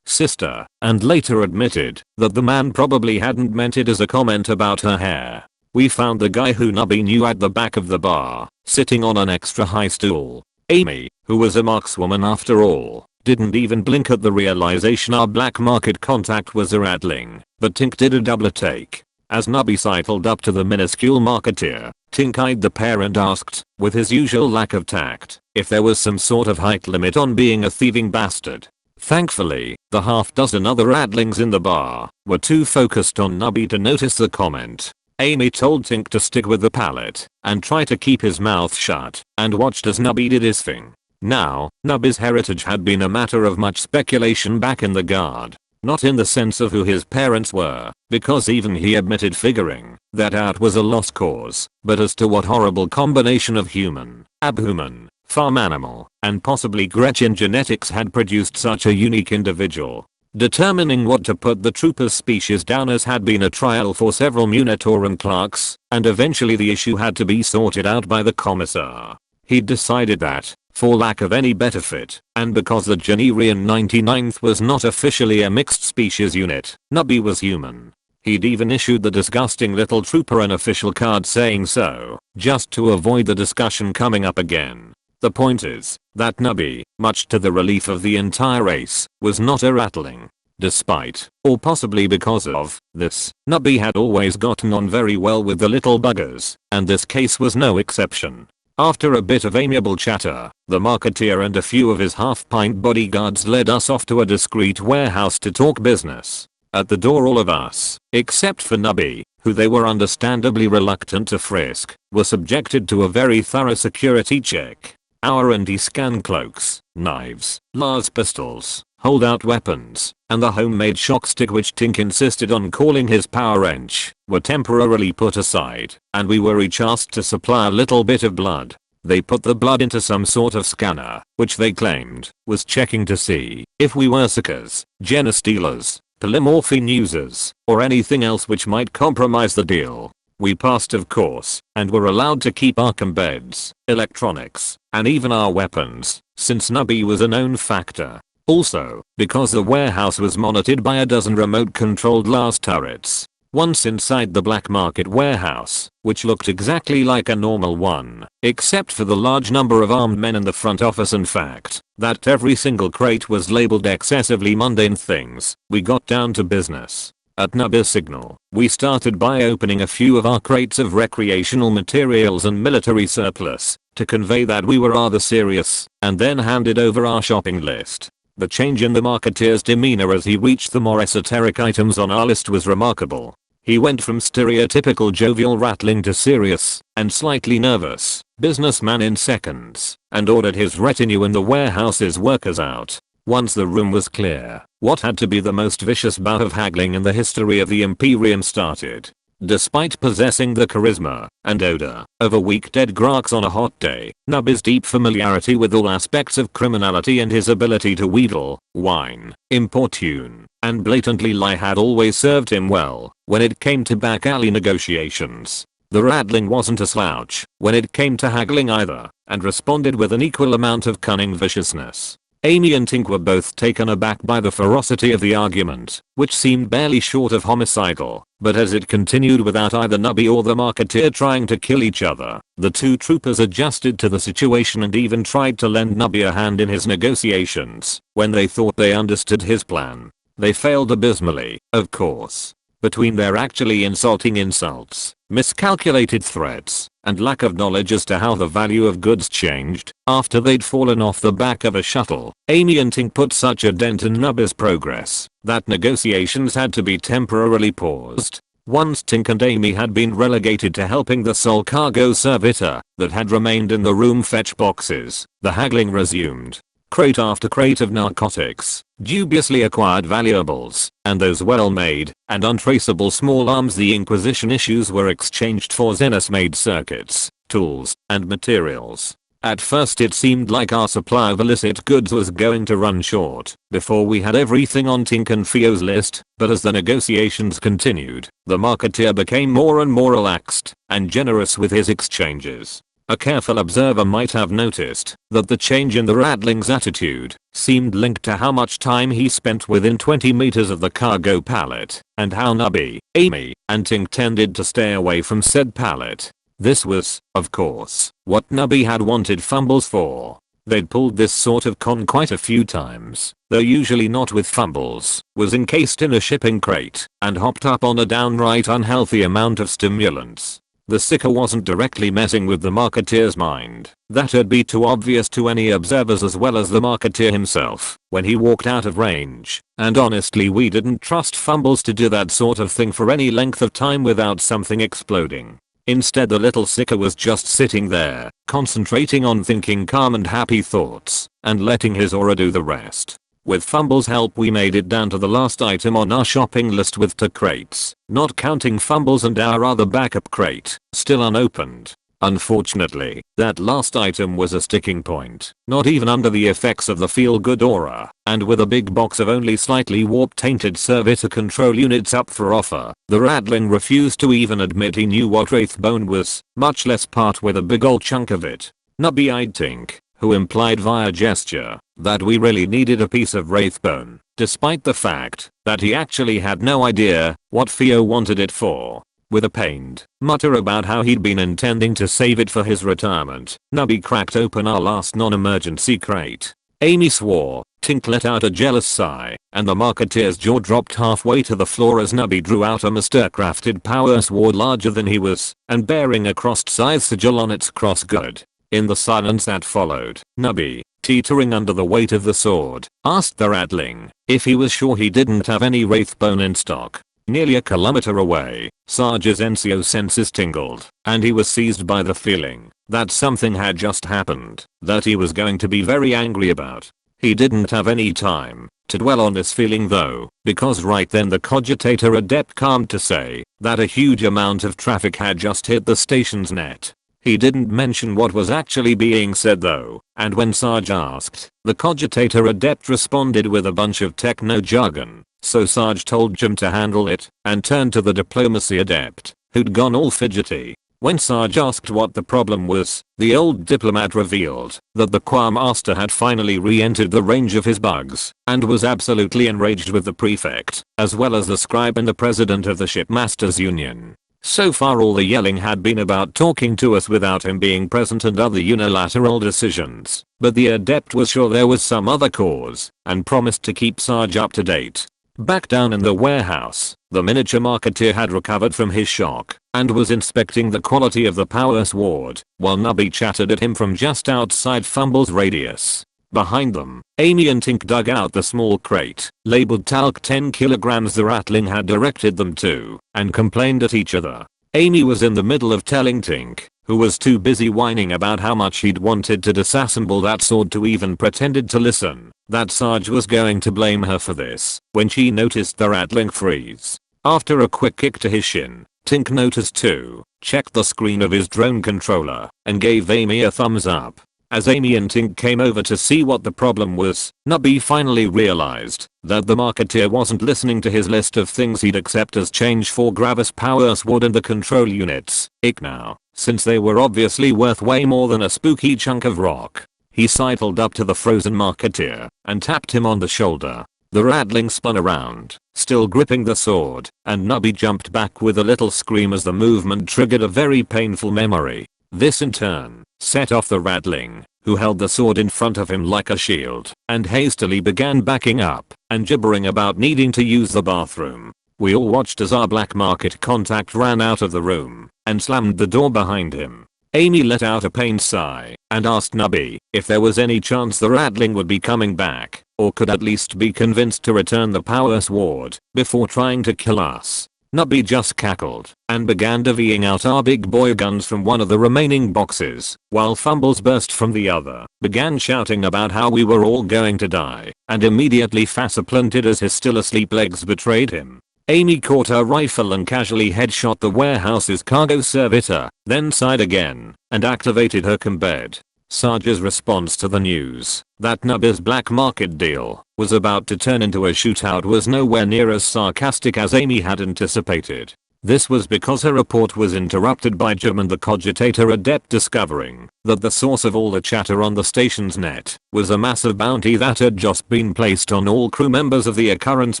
sister and later admitted that the man probably hadn't meant it as a comment about her hair. We found the guy who Nubby knew at the back of the bar, sitting on an extra high stool. Amy, who was a markswoman after all, didn't even blink at the realization our black market contact was a rattling, but Tink did a double take. As Nubby sidled up to the minuscule marketeer, Tink eyed the pair and asked, with his usual lack of tact, if there was some sort of height limit on being a thieving bastard. Thankfully, the half dozen other rattlings in the bar were too focused on Nubby to notice the comment. Amy told Tink to stick with the pallet and try to keep his mouth shut, and watched as Nubby did his thing. Now, Nubby's heritage had been a matter of much speculation back in the Guard. Not in the sense of who his parents were, because even he admitted figuring that out was a lost cause, but as to what horrible combination of human, abhuman, farm animal, and possibly Gretchen genetics had produced such a unique individual. Determining what to put the trooper's species down as had been a trial for several Munitoran clerks, and eventually the issue had to be sorted out by the commissar. He'd decided that, for lack of any better fit, and because the Generian 99th was not officially a mixed species unit, Nubby was human. He'd even issued the disgusting little trooper an official card saying so, just to avoid the discussion coming up again. The point is that Nubby, much to the relief of the entire race, was not a rattling. Despite, or possibly because of, this, Nubby had always gotten on very well with the little buggers, and this case was no exception. After a bit of amiable chatter, the marketeer and a few of his half-pint bodyguards led us off to a discreet warehouse to talk business. At the door all of us, except for Nubby, who they were understandably reluctant to frisk, were subjected to a very thorough security check. Our anti-scan cloaks, knives, Lars pistols, holdout weapons, and the homemade shock stick which Tink insisted on calling his power wrench, were temporarily put aside, and we were each asked to supply a little bit of blood. They put the blood into some sort of scanner, which they claimed was checking to see if we were suckers, genostealers, polymorphine users, or anything else which might compromise the deal. We passed of course, and were allowed to keep our beds, electronics, and even our weapons, since Nubby was a known factor. Also, because the warehouse was monitored by a dozen remote-controlled Lars turrets. Once inside the black market warehouse, which looked exactly like a normal one, except for the large number of armed men in the front office and fact that every single crate was labeled excessively mundane things, we got down to business. At Nubby's signal, we started by opening a few of our crates of recreational materials and military surplus to convey that we were rather serious, and then handed over our shopping list. The change in the marketeer's demeanor as he reached the more esoteric items on our list was remarkable. He went from stereotypical jovial rattling to serious and slightly nervous businessman in seconds, and ordered his retinue and the warehouse's workers out. Once the room was clear, what had to be the most vicious bout of haggling in the history of the Imperium started. Despite possessing the charisma and odor of a weak dead Grax on a hot day, Nubby's deep familiarity with all aspects of criminality and his ability to wheedle, whine, importune, and blatantly lie had always served him well when it came to back alley negotiations. The rattling wasn't a slouch when it came to haggling either, and responded with an equal amount of cunning viciousness. Amy and Tink were both taken aback by the ferocity of the argument, which seemed barely short of homicidal, but as it continued without either Nubby or the marketeer trying to kill each other, the two troopers adjusted to the situation and even tried to lend Nubby a hand in his negotiations when they thought they understood his plan. They failed abysmally, of course. Between their actually insulting insults, miscalculated threats, and lack of knowledge as to how the value of goods changed after they'd fallen off the back of a shuttle, Amy and Tink put such a dent in Nubby's progress that negotiations had to be temporarily paused. Once Tink and Amy had been relegated to helping the sole cargo servitor that had remained in the room fetch boxes, the haggling resumed. Crate after crate of narcotics, dubiously acquired valuables, and those well-made and untraceable small arms the Inquisition issues were exchanged for Xenos-made circuits, tools, and materials. At first it seemed like our supply of illicit goods was going to run short before we had everything on Tink and Theo's list, but as the negotiations continued, the marketeer became more and more relaxed and generous with his exchanges. A careful observer might have noticed that the change in the Ratling's attitude seemed linked to how much time he spent within 20 meters of the cargo pallet, and how Nubby, Amy, and Tink tended to stay away from said pallet. This was, of course, what Nubby had wanted Fumbles for. They'd pulled this sort of con quite a few times, though usually not with Fumbles, was encased in a shipping crate, and hopped up on a downright unhealthy amount of stimulants. The Sicker wasn't directly messing with the marketeer's mind. That'd be too obvious to any observers as well as the marketeer himself when he walked out of range, and honestly we didn't trust Fumbles to do that sort of thing for any length of time without something exploding. Instead the little Sicker was just sitting there, concentrating on thinking calm and happy thoughts, and letting his aura do the rest. With Fumbles' help we made it down to the last item on our shopping list with 2 crates, not counting Fumbles and our other backup crate, still unopened. Unfortunately, that last item was a sticking point, not even under the effects of the feel-good aura, and with a big box of only slightly warp-tainted servitor control units up for offer, the Ratling refused to even admit he knew what Wraithbone was, much less part with a big ol' chunk of it. Nubby-eyed Tink, who implied via gesture that we really needed a piece of Wraithbone, despite the fact that he actually had no idea what Theo wanted it for. With a pained mutter about how he'd been intending to save it for his retirement, Nubby cracked open our last non-emergency crate. Amy swore, Tink let out a jealous sigh, and the marketeer's jaw dropped halfway to the floor as Nubby drew out a master-crafted power sword larger than he was, and bearing a crossed-size sigil on its crossguard. In the silence that followed, Nubby, teetering under the weight of the sword, asked the Ratling if he was sure he didn't have any Wraithbone in stock. Nearly a kilometer away, Sarge's NCO senses tingled, and he was seized by the feeling that something had just happened that he was going to be very angry about. He didn't have any time to dwell on this feeling though, because right then the cogitator adept calmed to say that a huge amount of traffic had just hit the station's net. He didn't mention what was actually being said though, and when Sarge asked, the cogitator adept responded with a bunch of techno jargon. So Sarge told Jim to handle it, and turned to the diplomacy adept, who'd gone all fidgety. When Sarge asked what the problem was, the old diplomat revealed that the Quarmaster had finally re-entered the range of his bugs, and was absolutely enraged with the prefect, as well as the scribe and the president of the Shipmasters Union. So far all the yelling had been about talking to us without him being present and other unilateral decisions, but the adept was sure there was some other cause, and promised to keep Sarge up to date. Back down in the warehouse, the miniature marketeer had recovered from his shock, and was inspecting the quality of the power sword, while Nubby chattered at him from just outside Fumble's radius. Behind them, Amy and Tink dug out the small crate, labeled talc 10 kilograms the Ratling had directed them to, and complained at each other. Amy was in the middle of telling Tink, who was too busy whining about how much he'd wanted to disassemble that sword to even pretended to listen, that Sarge was going to blame her for this, when she noticed the Ratling freeze. After a quick kick to his shin, Tink noticed too, checked the screen of his drone controller, and gave Amy a thumbs up. As Amy and Tink came over to see what the problem was, Nubby finally realized that the marketeer wasn't listening to his list of things he'd accept as change for Gravis power sword and the control units. Ick now, since they were obviously worth way more than a spooky chunk of rock. He sidled up to the frozen marketeer and tapped him on the shoulder. The Ratling spun around, still gripping the sword, and Nubby jumped back with a little scream as the movement triggered a very painful memory. This in turn set off the Ratling, who held the sword in front of him like a shield, and hastily began backing up and gibbering about needing to use the bathroom. We all watched as our black market contact ran out of the room and slammed the door behind him. Amy let out a pained sigh and asked Nubby if there was any chance the Ratling would be coming back, or could at least be convinced to return the power sword before trying to kill us. Nubby just cackled and began divvying out our big boy guns from one of the remaining boxes, while Fumbles burst from the other, began shouting about how we were all going to die, and immediately faceplanted as his still asleep legs betrayed him. Amy caught her rifle and casually headshot the warehouse's cargo servitor, then sighed again and activated her combed. Sarge's response to the news that Nubby's black market deal was about to turn into a shootout was nowhere near as sarcastic as Amy had anticipated. This was because her report was interrupted by Jim and the cogitator adept discovering that the source of all the chatter on the station's net was a massive bounty that had just been placed on all crew members of the occurrence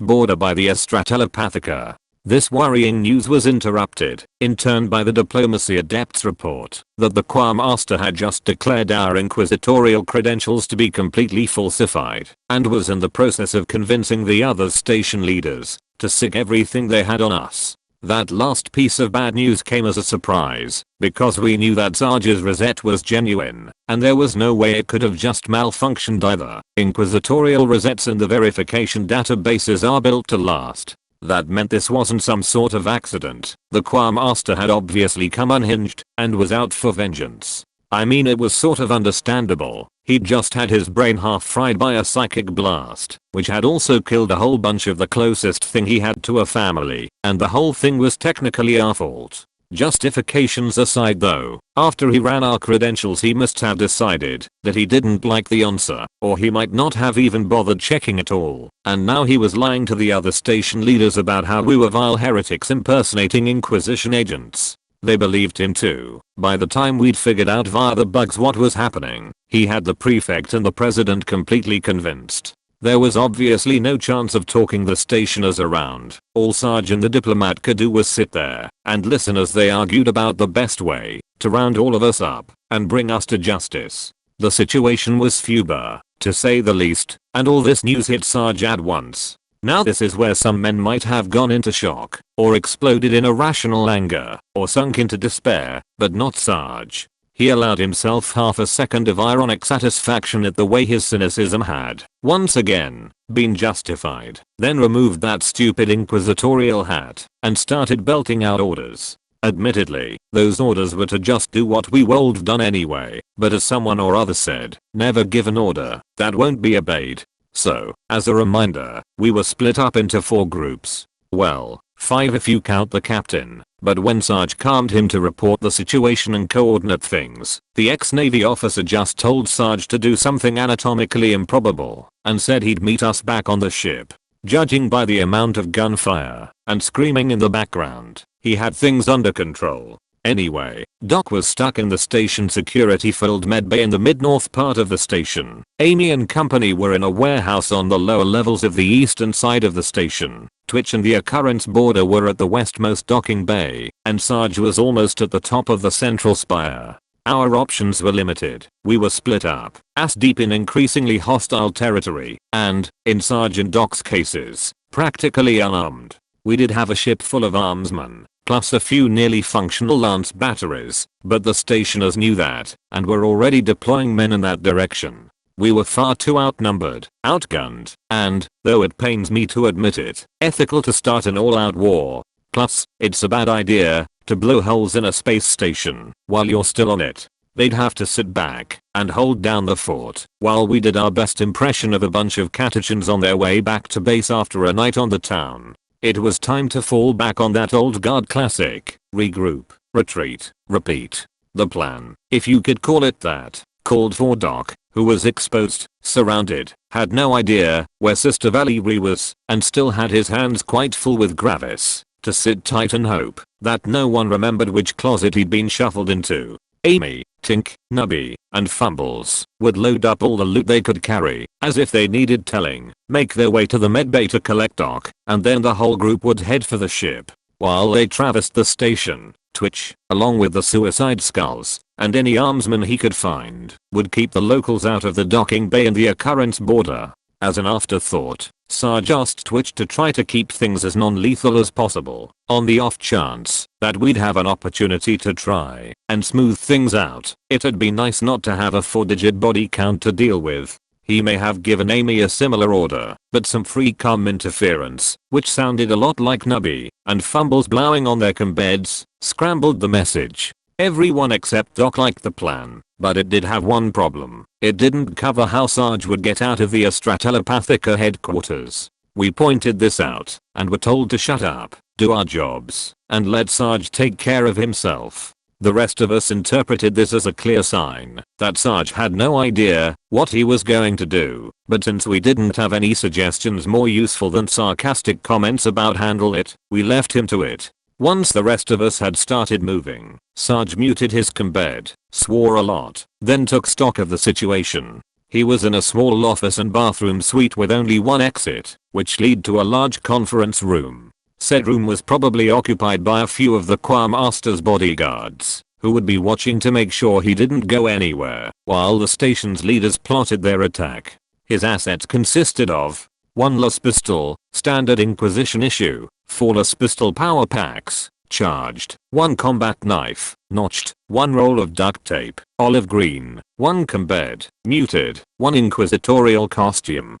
border by the Estratelopathica. This worrying news was interrupted, in turn, by the diplomacy adept's report that the Quartermaster had just declared our inquisitorial credentials to be completely falsified and was in the process of convincing the other station leaders to sick everything they had on us. That last piece of bad news came as a surprise, because we knew that Sarge's reset was genuine, and there was no way it could have just malfunctioned either. Inquisitorial resets and the verification databases are built to last. That meant this wasn't some sort of accident. The Quartermaster had obviously come unhinged and was out for vengeance. I mean, it was sort of understandable. He'd just had his brain half fried by a psychic blast, which had also killed a whole bunch of the closest thing he had to a family, and the whole thing was technically our fault. Justifications aside though, after he ran our credentials he must have decided that he didn't like the answer, or he might not have even bothered checking at all, and now he was lying to the other station leaders about how we were vile heretics impersonating Inquisition agents. They believed him too. By the time we'd figured out via the bugs what was happening, he had the prefect and the president completely convinced. There was obviously no chance of talking the stationers around. All Sarge and the diplomat could do was sit there and listen as they argued about the best way to round all of us up and bring us to justice. The situation was FUBAR, to say the least, and all this news hit Sarge at once. Now this is where some men might have gone into shock, or exploded in irrational anger, or sunk into despair, but not Sarge. He allowed himself half a second of ironic satisfaction at the way his cynicism had, once again, been justified, then removed that stupid inquisitorial hat, and started belting out orders. Admittedly, those orders were to just do what we would done anyway, but as someone or other said, never give an order that won't be obeyed. So, as a reminder, we were split up into 4 groups. Well, 5 if you count the captain, but when Sarge calmed him to report the situation and coordinate things, the ex-Navy officer just told Sarge to do something anatomically improbable, and said he'd meet us back on the ship. Judging by the amount of gunfire and screaming in the background, he had things under control. Anyway, Doc was stuck in the station security-filled medbay in the mid-north part of the station. Amy and company were in a warehouse on the lower levels of the eastern side of the station. Twitch and the occurrence border were at the westmost docking bay, and Sarge was almost at the top of the central spire. Our options were limited. We were split up, ass deep in increasingly hostile territory, and, in Sarge and Doc's cases, practically unarmed. We did have a ship full of armsmen, plus a few nearly functional lance batteries, but the stationers knew that, and were already deploying men in that direction. We were far too outnumbered, outgunned, and, though it pains me to admit it, ethical to start an all-out war. Plus, it's a bad idea to blow holes in a space station while you're still on it. They'd have to sit back and hold down the fort while we did our best impression of a bunch of catechins on their way back to base after a night on the town. It was time to fall back on that old guard classic: regroup, retreat, repeat. The plan, if you could call it that, called for Doc, who was exposed, surrounded, had no idea where Sister Valerie was, and still had his hands quite full with Gravis, to sit tight and hope that no one remembered which closet he'd been shuffled into. Amy, Tink, Nubby, and Fumbles would load up all the loot they could carry, as if they needed telling, make their way to the medbay to collect Doc, and then the whole group would head for the ship. While they traversed the station, Twitch, along with the suicide skulls, and any armsmen he could find, would keep the locals out of the docking bay and the occurrence border. As an afterthought, Sarge asked Twitch to try to keep things as non-lethal as possible, on the off chance that we'd have an opportunity to try and smooth things out. It'd be nice not to have a 4-digit body count to deal with. He may have given Amy a similar order, but some free-com interference, which sounded a lot like Nubby, and fumbles blowing on their beds, scrambled the message. Everyone except Doc liked the plan, but it did have one problem. It didn't cover how Sarge would get out of the Astra Telepathica headquarters. We pointed this out, and were told to shut up, do our jobs, and let Sarge take care of himself. The rest of us interpreted this as a clear sign that Sarge had no idea what he was going to do, but since we didn't have any suggestions more useful than sarcastic comments about handle it, we left him to it. Once the rest of us had started moving, Sarge muted his bed, swore a lot, then took stock of the situation. He was in a small office and bathroom suite with only one exit, which led to a large conference room. Said room was probably occupied by a few of the Quartermaster's bodyguards, who would be watching to make sure he didn't go anywhere, while the station's leaders plotted their attack. His assets consisted of 1 Las pistol, standard Inquisition issue, 4 Las pistol power packs, charged, 1 combat knife, notched, 1 roll of duct tape, olive green, 1 bed, muted, 1 inquisitorial costume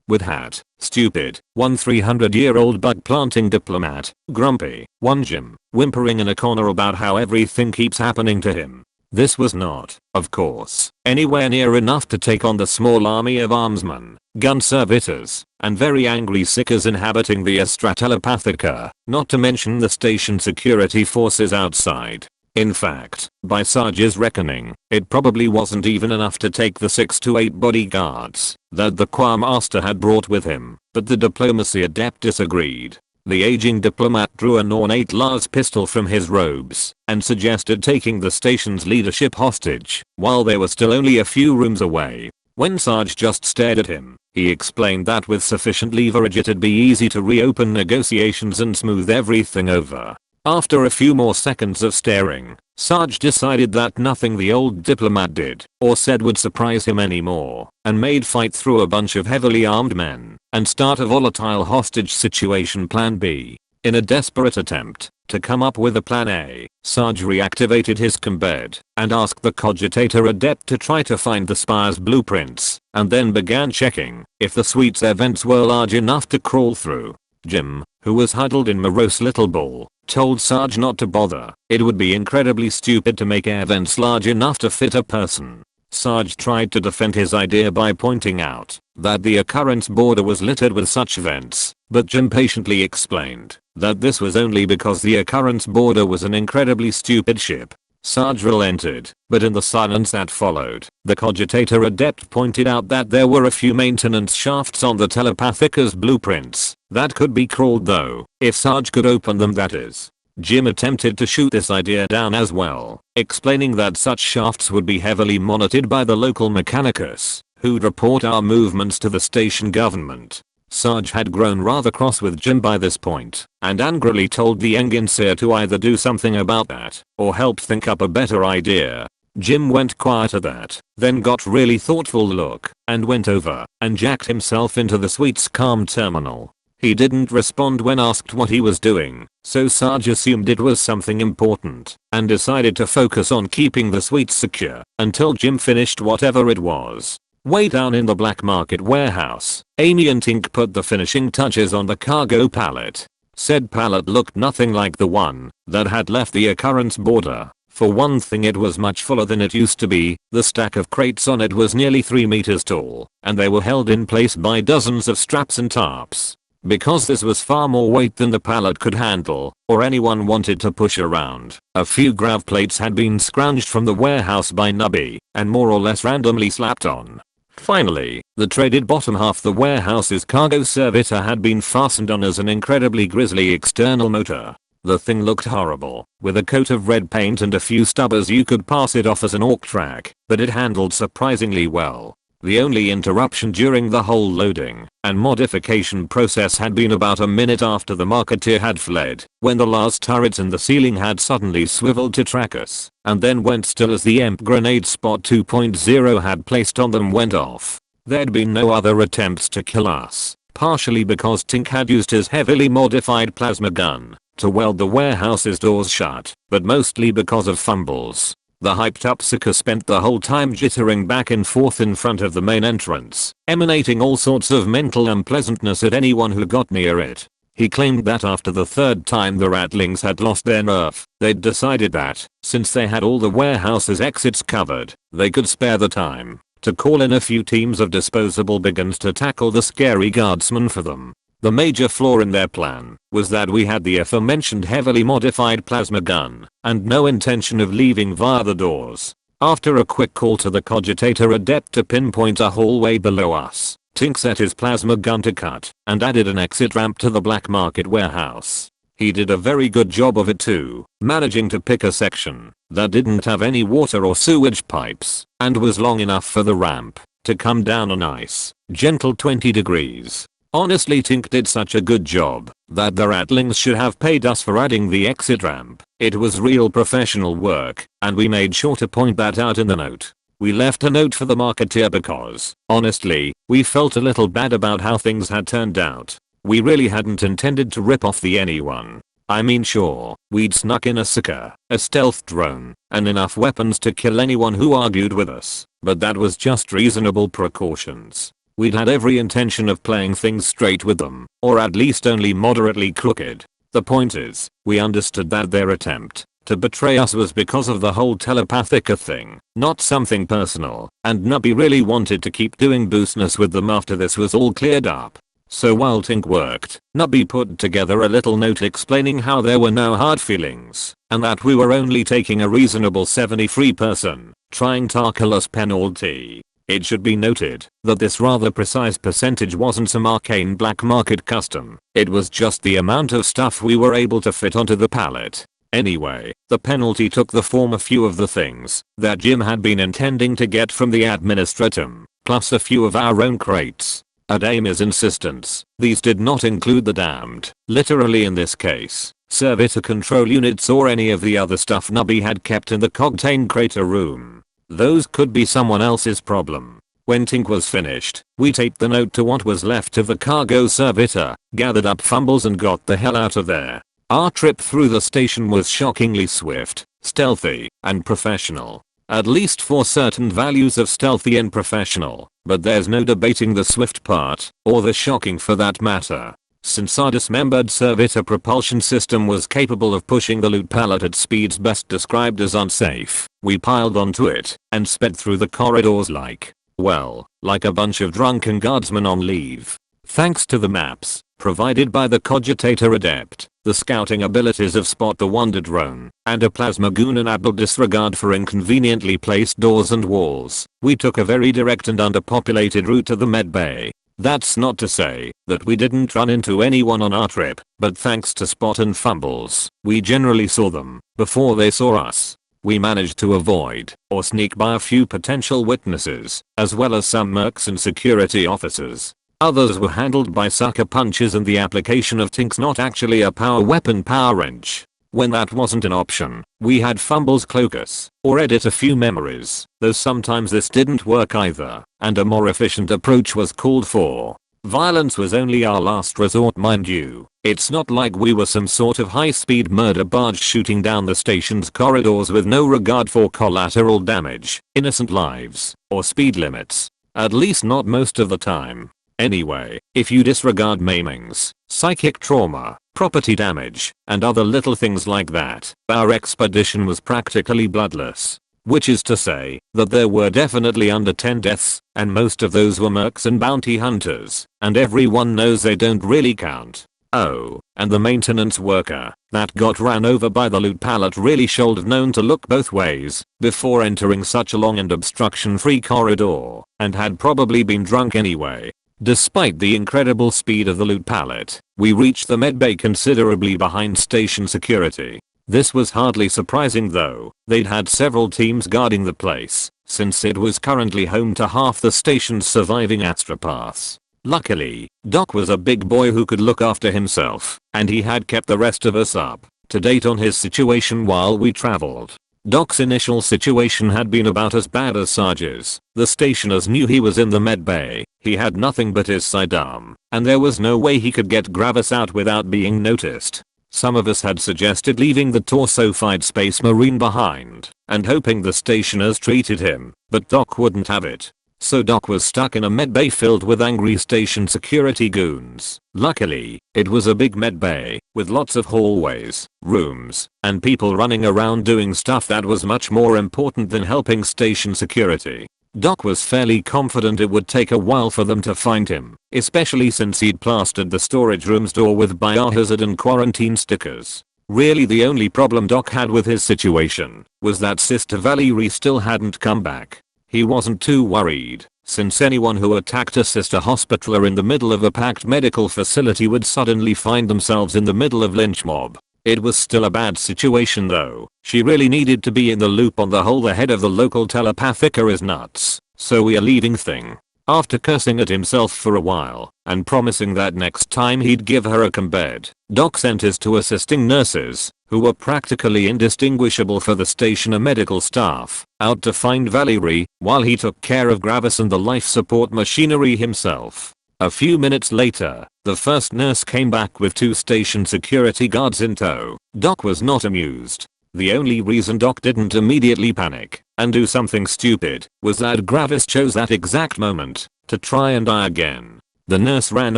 with hat, stupid, 1 300-year-old bug planting diplomat, grumpy, 1 Jim, whimpering in a corner about how everything keeps happening to him. This was not, of course, anywhere near enough to take on the small army of armsmen, gun servitors, and very angry sickers inhabiting the Astra Telepathica, not to mention the station security forces outside. In fact, by Sarge's reckoning, it probably wasn't even enough to take the 6 to 8 bodyguards that the Quartermaster had brought with him, but the diplomacy adept disagreed. The aging diplomat drew an ornate Las pistol from his robes and suggested taking the station's leadership hostage while they were still only a few rooms away. When Sarge just stared at him, he explained that with sufficient leverage it'd be easy to reopen negotiations and smooth everything over. After a few more seconds of staring, Sarge decided that nothing the old diplomat did or said would surprise him anymore, and made fight through a bunch of heavily armed men and start a volatile hostage situation plan B. In a desperate attempt to come up with a plan A, Sarge reactivated his bed and asked the cogitator adept to try to find the spire's blueprints, and then began checking if the suite's vents were large enough to crawl through. Jim, who was huddled in morose little ball, told Sarge not to bother. It would be incredibly stupid to make air vents large enough to fit a person. Sarge tried to defend his idea by pointing out that the occurrence border was littered with such vents, but Jim patiently explained that this was only because the occurrence border was an incredibly stupid ship. Sarge relented, but in the silence that followed, the cogitator adept pointed out that there were a few maintenance shafts on the Telepathica's blueprints that could be crawled though, if Sarge could open them, that is. Jim attempted to shoot this idea down as well, explaining that such shafts would be heavily monitored by the local mechanicus, who'd report our movements to the station government. Sarge had grown rather cross with Jim by this point, and angrily told the Engineer to either do something about that, or help think up a better idea. Jim went quiet at that, then got really thoughtful look, and went over, and jacked himself into the suite's calm terminal. He didn't respond when asked what he was doing, so Sarge assumed it was something important, and decided to focus on keeping the suite secure, until Jim finished whatever it was. Way down in the black market warehouse, Amy and Tink put the finishing touches on the cargo pallet. Said pallet looked nothing like the one that had left the occurrence border. For one thing, it was much fuller than it used to be. The stack of crates on it was nearly 3 meters tall, and they were held in place by dozens of straps and tarps. Because this was far more weight than the pallet could handle, or anyone wanted to push around, a few grav plates had been scrounged from the warehouse by Nubby, and more or less randomly slapped on. Finally, the traded bottom half the warehouse's cargo servitor had been fastened on as an incredibly grisly external motor. The thing looked horrible, with a coat of red paint and a few stubbers. You could pass it off as an orc track, but it handled surprisingly well. The only interruption during the whole loading and modification process had been about a minute after the marketeer had fled, when the last turrets in the ceiling had suddenly swiveled to track us, and then went still as the EMP grenade Spot 2.0 had placed on them went off. There'd been no other attempts to kill us, partially because Tink had used his heavily modified plasma gun to weld the warehouse's doors shut, but mostly because of fumbles. The hyped up sucker spent the whole time jittering back and forth in front of the main entrance, emanating all sorts of mental unpleasantness at anyone who got near it. He claimed that after the third time the ratlings had lost their nerve, they'd decided that, since they had all the warehouse's exits covered, they could spare the time to call in a few teams of disposable biggins to tackle the scary guardsmen for them. The major flaw in their plan was that we had the aforementioned heavily modified plasma gun and no intention of leaving via the doors. After a quick call to the cogitator adept to pinpoint a hallway below us, Tink set his plasma gun to cut and added an exit ramp to the black market warehouse. He did a very good job of it too, managing to pick a section that didn't have any water or sewage pipes and was long enough for the ramp to come down a nice, gentle 20 degrees. Honestly, Tink did such a good job that the ratlings should have paid us for adding the exit ramp. It was real professional work, and we made sure to point that out in the note. We left a note for the marketeer because, honestly, we felt a little bad about how things had turned out. We really hadn't intended to rip off the anyone. I mean, sure, we'd snuck in a sucker, a stealth drone, and enough weapons to kill anyone who argued with us, but that was just reasonable precautions. We'd had every intention of playing things straight with them, or at least only moderately crooked. The point is, we understood that their attempt to betray us was because of the whole telepathica thing, not something personal, and Nubby really wanted to keep doing business with them after this was all cleared up. So while Tink worked, Nubby put together a little note explaining how there were no hard feelings, and that we were only taking a reasonable 73% trying Tarkalus penalty. It should be noted that this rather precise percentage wasn't some arcane black market custom, it was just the amount of stuff we were able to fit onto the pallet. Anyway, the penalty took the form of few of the things that Jim had been intending to get from the administratum, plus a few of our own crates. At Amy's insistence, these did not include the damned, literally in this case, servitor control units or any of the other stuff Nubby had kept in the Cogtain crater room. Those could be someone else's problem. When Tink was finished, we taped the note to what was left of the cargo servitor, gathered up fumbles and got the hell out of there. Our trip through the station was shockingly swift, stealthy, and professional. At least for certain values of stealthy and professional, but there's no debating the swift part, or the shocking for that matter. Since our dismembered servitor propulsion system was capable of pushing the loot pallet at speeds best described as unsafe, we piled onto it and sped through the corridors like a bunch of drunken guardsmen on leave. Thanks to the maps provided by the cogitator adept, the scouting abilities of Spot the Wonder Drone, and a plasma goon-enabled disregard for inconveniently placed doors and walls, we took a very direct and underpopulated route to the med bay. That's not to say that we didn't run into anyone on our trip, but thanks to Spot and Fumbles, we generally saw them before they saw us. We managed to avoid or sneak by a few potential witnesses, as well as some mercs and security officers. Others were handled by sucker punches and the application of Tink's not actually a power weapon power wrench. When that wasn't an option, we had Fumbles cloak us, or edit a few memories, though sometimes this didn't work either, and a more efficient approach was called for. Violence was only our last resort, mind you. It's not like we were some sort of high-speed murder barge shooting down the station's corridors with no regard for collateral damage, innocent lives, or speed limits. At least not most of the time. Anyway, if you disregard maimings, psychic trauma, property damage, and other little things like that, our expedition was practically bloodless. Which is to say that there were definitely under 10 deaths, and most of those were mercs and bounty hunters, and everyone knows they don't really count. Oh, and the maintenance worker that got ran over by the loot pallet really should have known to look both ways before entering such a long and obstruction-free corridor, and had probably been drunk anyway. Despite the incredible speed of the loot pallet, we reached the medbay considerably behind station security. This was hardly surprising though, they'd had several teams guarding the place, since it was currently home to half the station's surviving astropaths. Luckily, Doc was a big boy who could look after himself, and he had kept the rest of us up to date on his situation while we traveled. Doc's initial situation had been about as bad as Sarge's. The stationers knew he was in the med bay, he had nothing but his sidearm, and there was no way he could get Gravis out without being noticed. Some of us had suggested leaving the torso-fied space marine behind and hoping the stationers treated him, but Doc wouldn't have it. So Doc was stuck in a medbay filled with angry station security goons. Luckily, it was a big medbay with lots of hallways, rooms, and people running around doing stuff that was much more important than helping station security. Doc was fairly confident it would take a while for them to find him, especially since he'd plastered the storage room's door with biohazard and quarantine stickers. Really the only problem Doc had with his situation was that Sister Valerie still hadn't come back. He wasn't too worried, since anyone who attacked a sister hospitaler in the middle of a packed medical facility would suddenly find themselves in the middle of lynch mob. It was still a bad situation though. She really needed to be in the loop on the whole. The head of the local telepathica is nuts, so we are leaving thing. After cursing at himself for a while and promising that next time he'd give her a bed, Doc sent his two assisting nurses, who were practically indistinguishable for the station medical staff, out to find Valerie while he took care of Gravis and the life support machinery himself. A few minutes later, the first nurse came back with 2 station security guards in tow. Doc was not amused. The only reason Doc didn't immediately panic and do something stupid was that Gravis chose that exact moment to try and die again. The nurse ran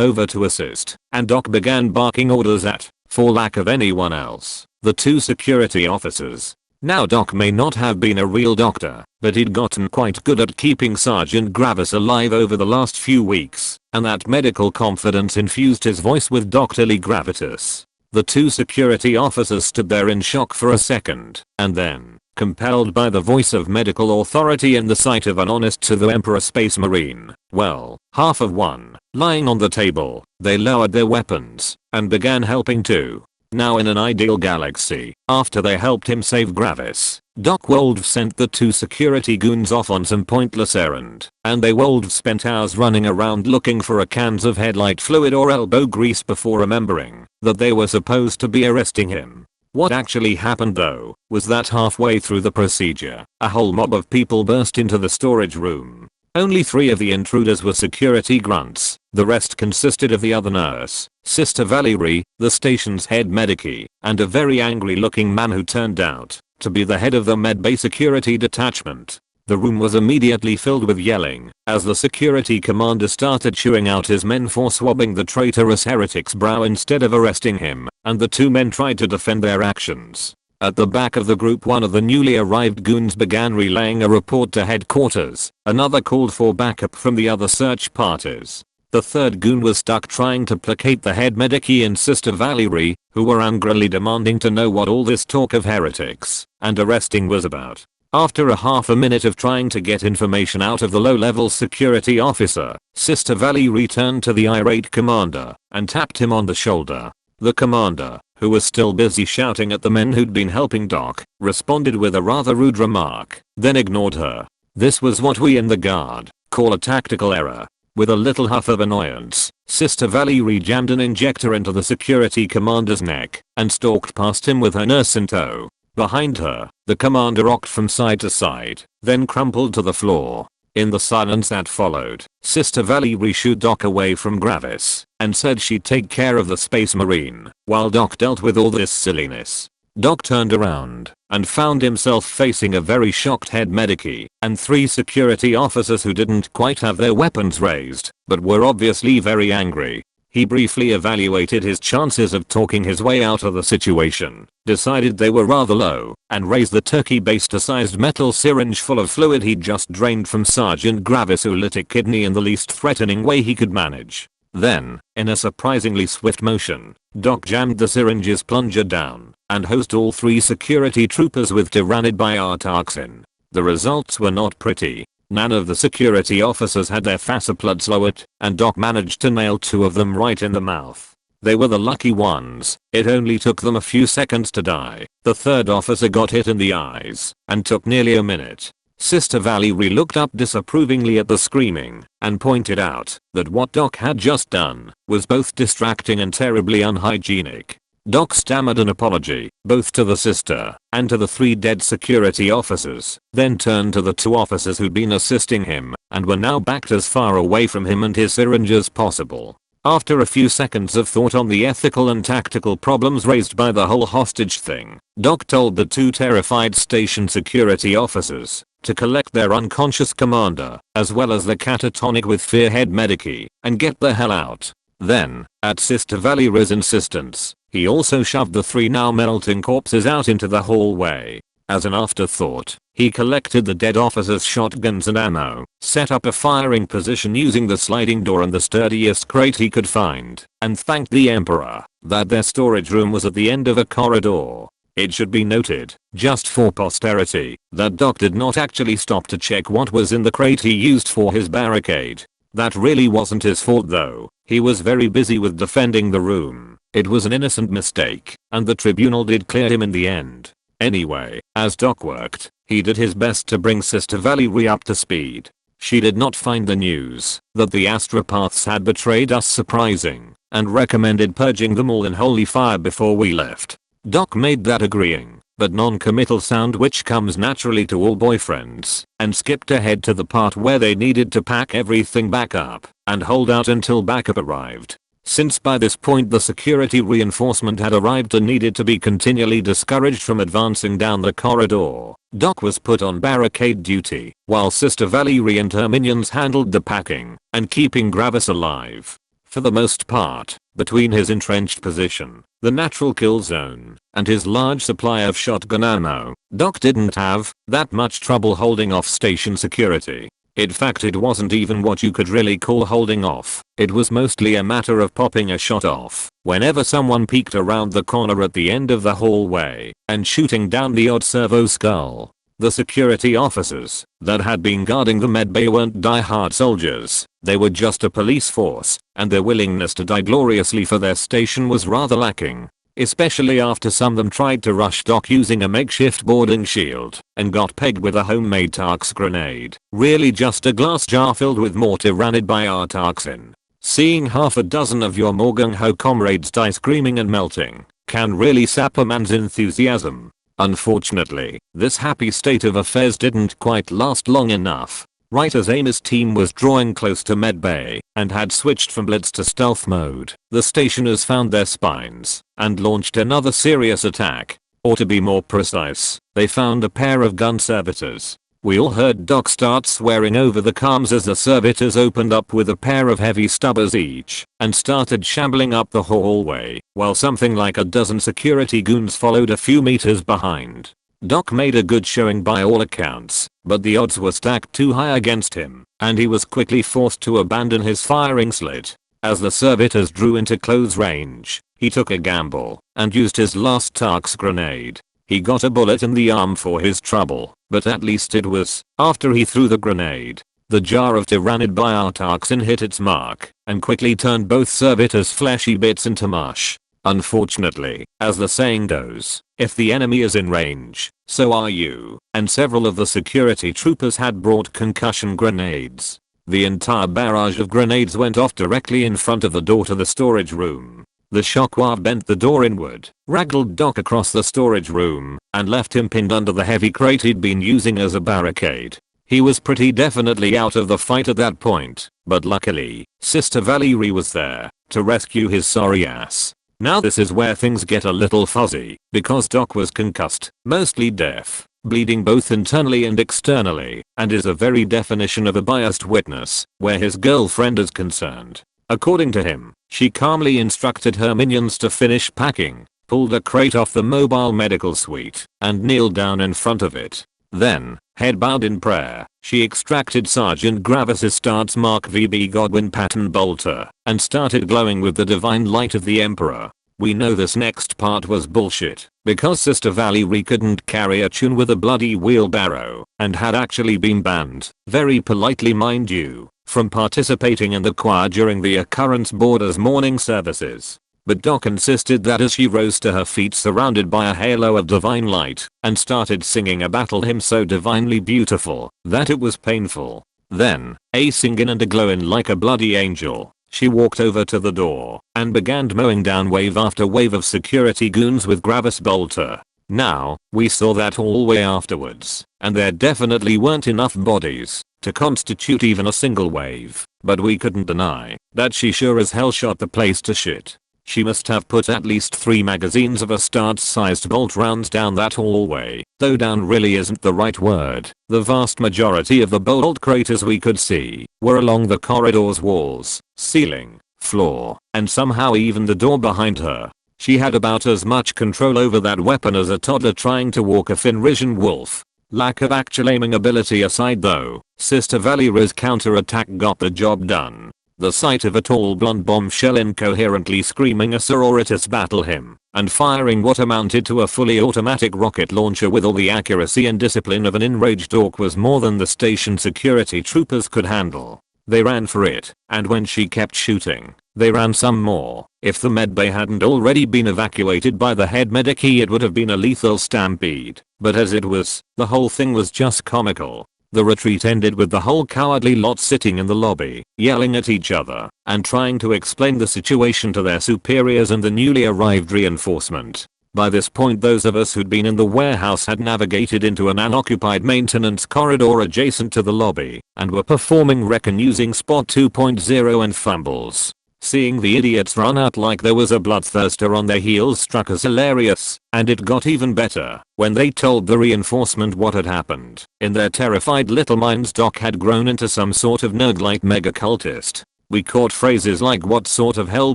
over to assist, and Doc began barking orders at, for lack of anyone else, the 2 security officers. Now Doc may not have been a real doctor, but he'd gotten quite good at keeping Sergeant Gravis alive over the last few weeks, and that medical confidence infused his voice with doctorly gravitas. The 2 security officers stood there in shock for a second, and then, compelled by the voice of medical authority and the sight of an honest to the Emperor Space Marine, well, half of one, lying on the table, they lowered their weapons and began helping too. Now in an ideal galaxy, after they helped him save Gravis, Doc Wolf sent the 2 security goons off on some pointless errand, and they Wolves spent hours running around looking for a cans of headlight fluid or elbow grease before remembering that they were supposed to be arresting him. What actually happened though, was that halfway through the procedure, a whole mob of people burst into the storage room. Only 3 of the intruders were security grunts, the rest consisted of the other nurse, Sister Valerie, the station's head medici, and a very angry looking man who turned out to be the head of the medbay security detachment. The room was immediately filled with yelling as the security commander started chewing out his men for swabbing the traitorous heretic's brow instead of arresting him, and the 2 men tried to defend their actions. At the back of the group, one of the newly arrived goons began relaying a report to headquarters, another called for backup from the other search parties. The 3rd goon was stuck trying to placate the head medici and Sister Valerie, who were angrily demanding to know what all this talk of heretics and arresting was about. After a half a minute of trying to get information out of the low-level security officer, Sister Valerie turned to the irate commander and tapped him on the shoulder. The commander, who was still busy shouting at the men who'd been helping Doc, responded with a rather rude remark, then ignored her. This was what we in the guard call a tactical error. With a little huff of annoyance, Sister Valerie jammed an injector into the security commander's neck and stalked past him with her nurse in tow. Behind her, the commander rocked from side to side, then crumpled to the floor. In the silence that followed, Sister Valerie shooed Doc away from Gravis and said she'd take care of the Space Marine while Doc dealt with all this silliness. Doc turned around and found himself facing a very shocked head medici and 3 security officers who didn't quite have their weapons raised, but were obviously very angry. He briefly evaluated his chances of talking his way out of the situation, decided they were rather low, and raised the turkey-baster-sized metal syringe full of fluid he'd just drained from Sergeant Gravis' oolitic kidney in the least threatening way he could manage. Then, in a surprisingly swift motion, Doc jammed the syringe's plunger down and hosed all 3 security troopers with tyrannid biotoxin. The results were not pretty. None of the security officers had their facepluds lowered, and Doc managed to nail 2 of them right in the mouth. They were the lucky ones. It only took them a few seconds to die. The 3rd officer got hit in the eyes and took nearly a minute. Sister Valerie looked up disapprovingly at the screaming and pointed out that what Doc had just done was both distracting and terribly unhygienic. Doc stammered an apology, both to the sister and to the 3 dead security officers, then turned to the 2 officers who'd been assisting him and were now backed as far away from him and his syringe as possible. After a few seconds of thought on the ethical and tactical problems raised by the whole hostage thing, Doc told the two terrified station security officers to collect their unconscious commander, as well as the catatonic with fear head medici, and get the hell out. Then, at Sister Valeria's insistence, he also shoved the three now melting corpses out into the hallway. As an afterthought, he collected the dead officers' shotguns and ammo, set up a firing position using the sliding door and the sturdiest crate he could find, and thanked the Emperor that their storage room was at the end of a corridor. It should be noted, just for posterity, that Doc did not actually stop to check what was in the crate he used for his barricade. That really wasn't his fault though. He was very busy with defending the room. It was an innocent mistake, and the tribunal did clear him in the end. Anyway, as Doc worked, he did his best to bring Sister Valerie up to speed. She did not find the news that the astropaths had betrayed us surprising, and recommended purging them all in holy fire before we left. Doc made that agreeing, but non-committal sound which comes naturally to all boyfriends, and skipped ahead to the part where they needed to pack everything back up and hold out until backup arrived. Since by this point the security reinforcement had arrived and needed to be continually discouraged from advancing down the corridor, Doc was put on barricade duty, while Sister Valerie and her minions handled the packing and keeping Gravis alive. For the most part, between his entrenched position, the natural kill zone, and his large supply of shotgun ammo, Doc didn't have that much trouble holding off station security. In fact, it wasn't even what you could really call holding off. It was mostly a matter of popping a shot off whenever someone peeked around the corner at the end of the hallway and shooting down the odd servo skull. The security officers that had been guarding the medbay weren't die-hard soldiers. They were just a police force, and their willingness to die gloriously for their station was rather lacking. Especially after some of them tried to rush Doc using a makeshift boarding shield and got pegged with a homemade Tarks grenade. Really just a glass jar filled with mortar ran by our Tarksin. Seeing half a dozen of your more gung-ho comrades die screaming and melting can really sap a man's enthusiasm. Unfortunately, this happy state of affairs didn't quite last long enough. Right as Amos' team was drawing close to medbay and had switched from blitz to stealth mode, the stationers found their spines and launched another serious attack. Or to be more precise, they found a pair of gun servitors. We all heard Doc start swearing over the comms as the servitors opened up with a pair of heavy stubbers each and started shambling up the hallway, while something like a dozen security goons followed a few meters behind. Doc made a good showing by all accounts, but the odds were stacked too high against him, and he was quickly forced to abandon his firing slit. As the servitors drew into close range, he took a gamble and used his last Tarks grenade. He got a bullet in the arm for his trouble, but at least it was, after he threw the grenade, the jar of Tyrannid Biotoxin hit its mark and quickly turned both servitors' fleshy bits into mush. Unfortunately, as the saying goes, if the enemy is in range, so are you, and several of the security troopers had brought concussion grenades. The entire barrage of grenades went off directly in front of the door to the storage room. The shockwave bent the door inward, raggled Doc across the storage room, and left him pinned under the heavy crate he'd been using as a barricade. He was pretty definitely out of the fight at that point, but luckily, Sister Valerie was there to rescue his sorry ass. Now this is where things get a little fuzzy, because Doc was concussed, mostly deaf, bleeding both internally and externally, and is a very definition of a biased witness, where his girlfriend is concerned. According to him, she calmly instructed her minions to finish packing, pulled a crate off the mobile medical suite, and kneeled down in front of it. Then, head bowed in prayer, she extracted Sergeant Gravis's Stance Mark VB Godwin pattern bolter and started glowing with the divine light of the Emperor. We know this next part was bullshit, because Sister Valerie couldn't carry a tune with a bloody wheelbarrow and had actually been banned, very politely mind you, from participating in the choir during the Occurrence Boarders morning services. But Doc insisted that as she rose to her feet surrounded by a halo of divine light and started singing a battle hymn so divinely beautiful that it was painful. Then, singing and glowing like a bloody angel, she walked over to the door and began mowing down wave after wave of security goons with Gravis bolter. Now, we saw that hallway afterwards, and there definitely weren't enough bodies to constitute even a single wave. but we couldn't deny that she sure as hell shot the place to shit. She must have put at least 3 magazines of a start-sized bolt rounds down that hallway, though down really isn't the right word. The vast majority of the bolt craters we could see were along the corridor's walls, ceiling, floor, and somehow even the door behind her. She had about as much control over that weapon as a toddler trying to walk a Fenrisian wolf. Lack of actual aiming ability aside though, Sister Valera's counterattack got the job done. The sight of a tall blonde bombshell incoherently screaming a sororitas battle hymn and firing what amounted to a fully automatic rocket launcher with all the accuracy and discipline of an enraged orc was more than the station security troopers could handle. They ran for it, and when she kept shooting, they ran some more. If the medbay hadn't already been evacuated by the head medic, it would have been a lethal stampede. But as it was, the whole thing was just comical. The retreat ended with the whole cowardly lot sitting in the lobby, yelling at each other, and trying to explain the situation to their superiors and the newly arrived reinforcement. By this point those of us who'd been in the warehouse had navigated into an unoccupied maintenance corridor adjacent to the lobby, and were performing recon using Spot 2.0 and fumbles. Seeing the idiots run out like there was a bloodthirster on their heels struck us hilarious, and it got even better when they told the reinforcement what had happened. In their terrified little minds, Doc had grown into some sort of nerd-like mega cultist. We caught phrases like "what sort of hell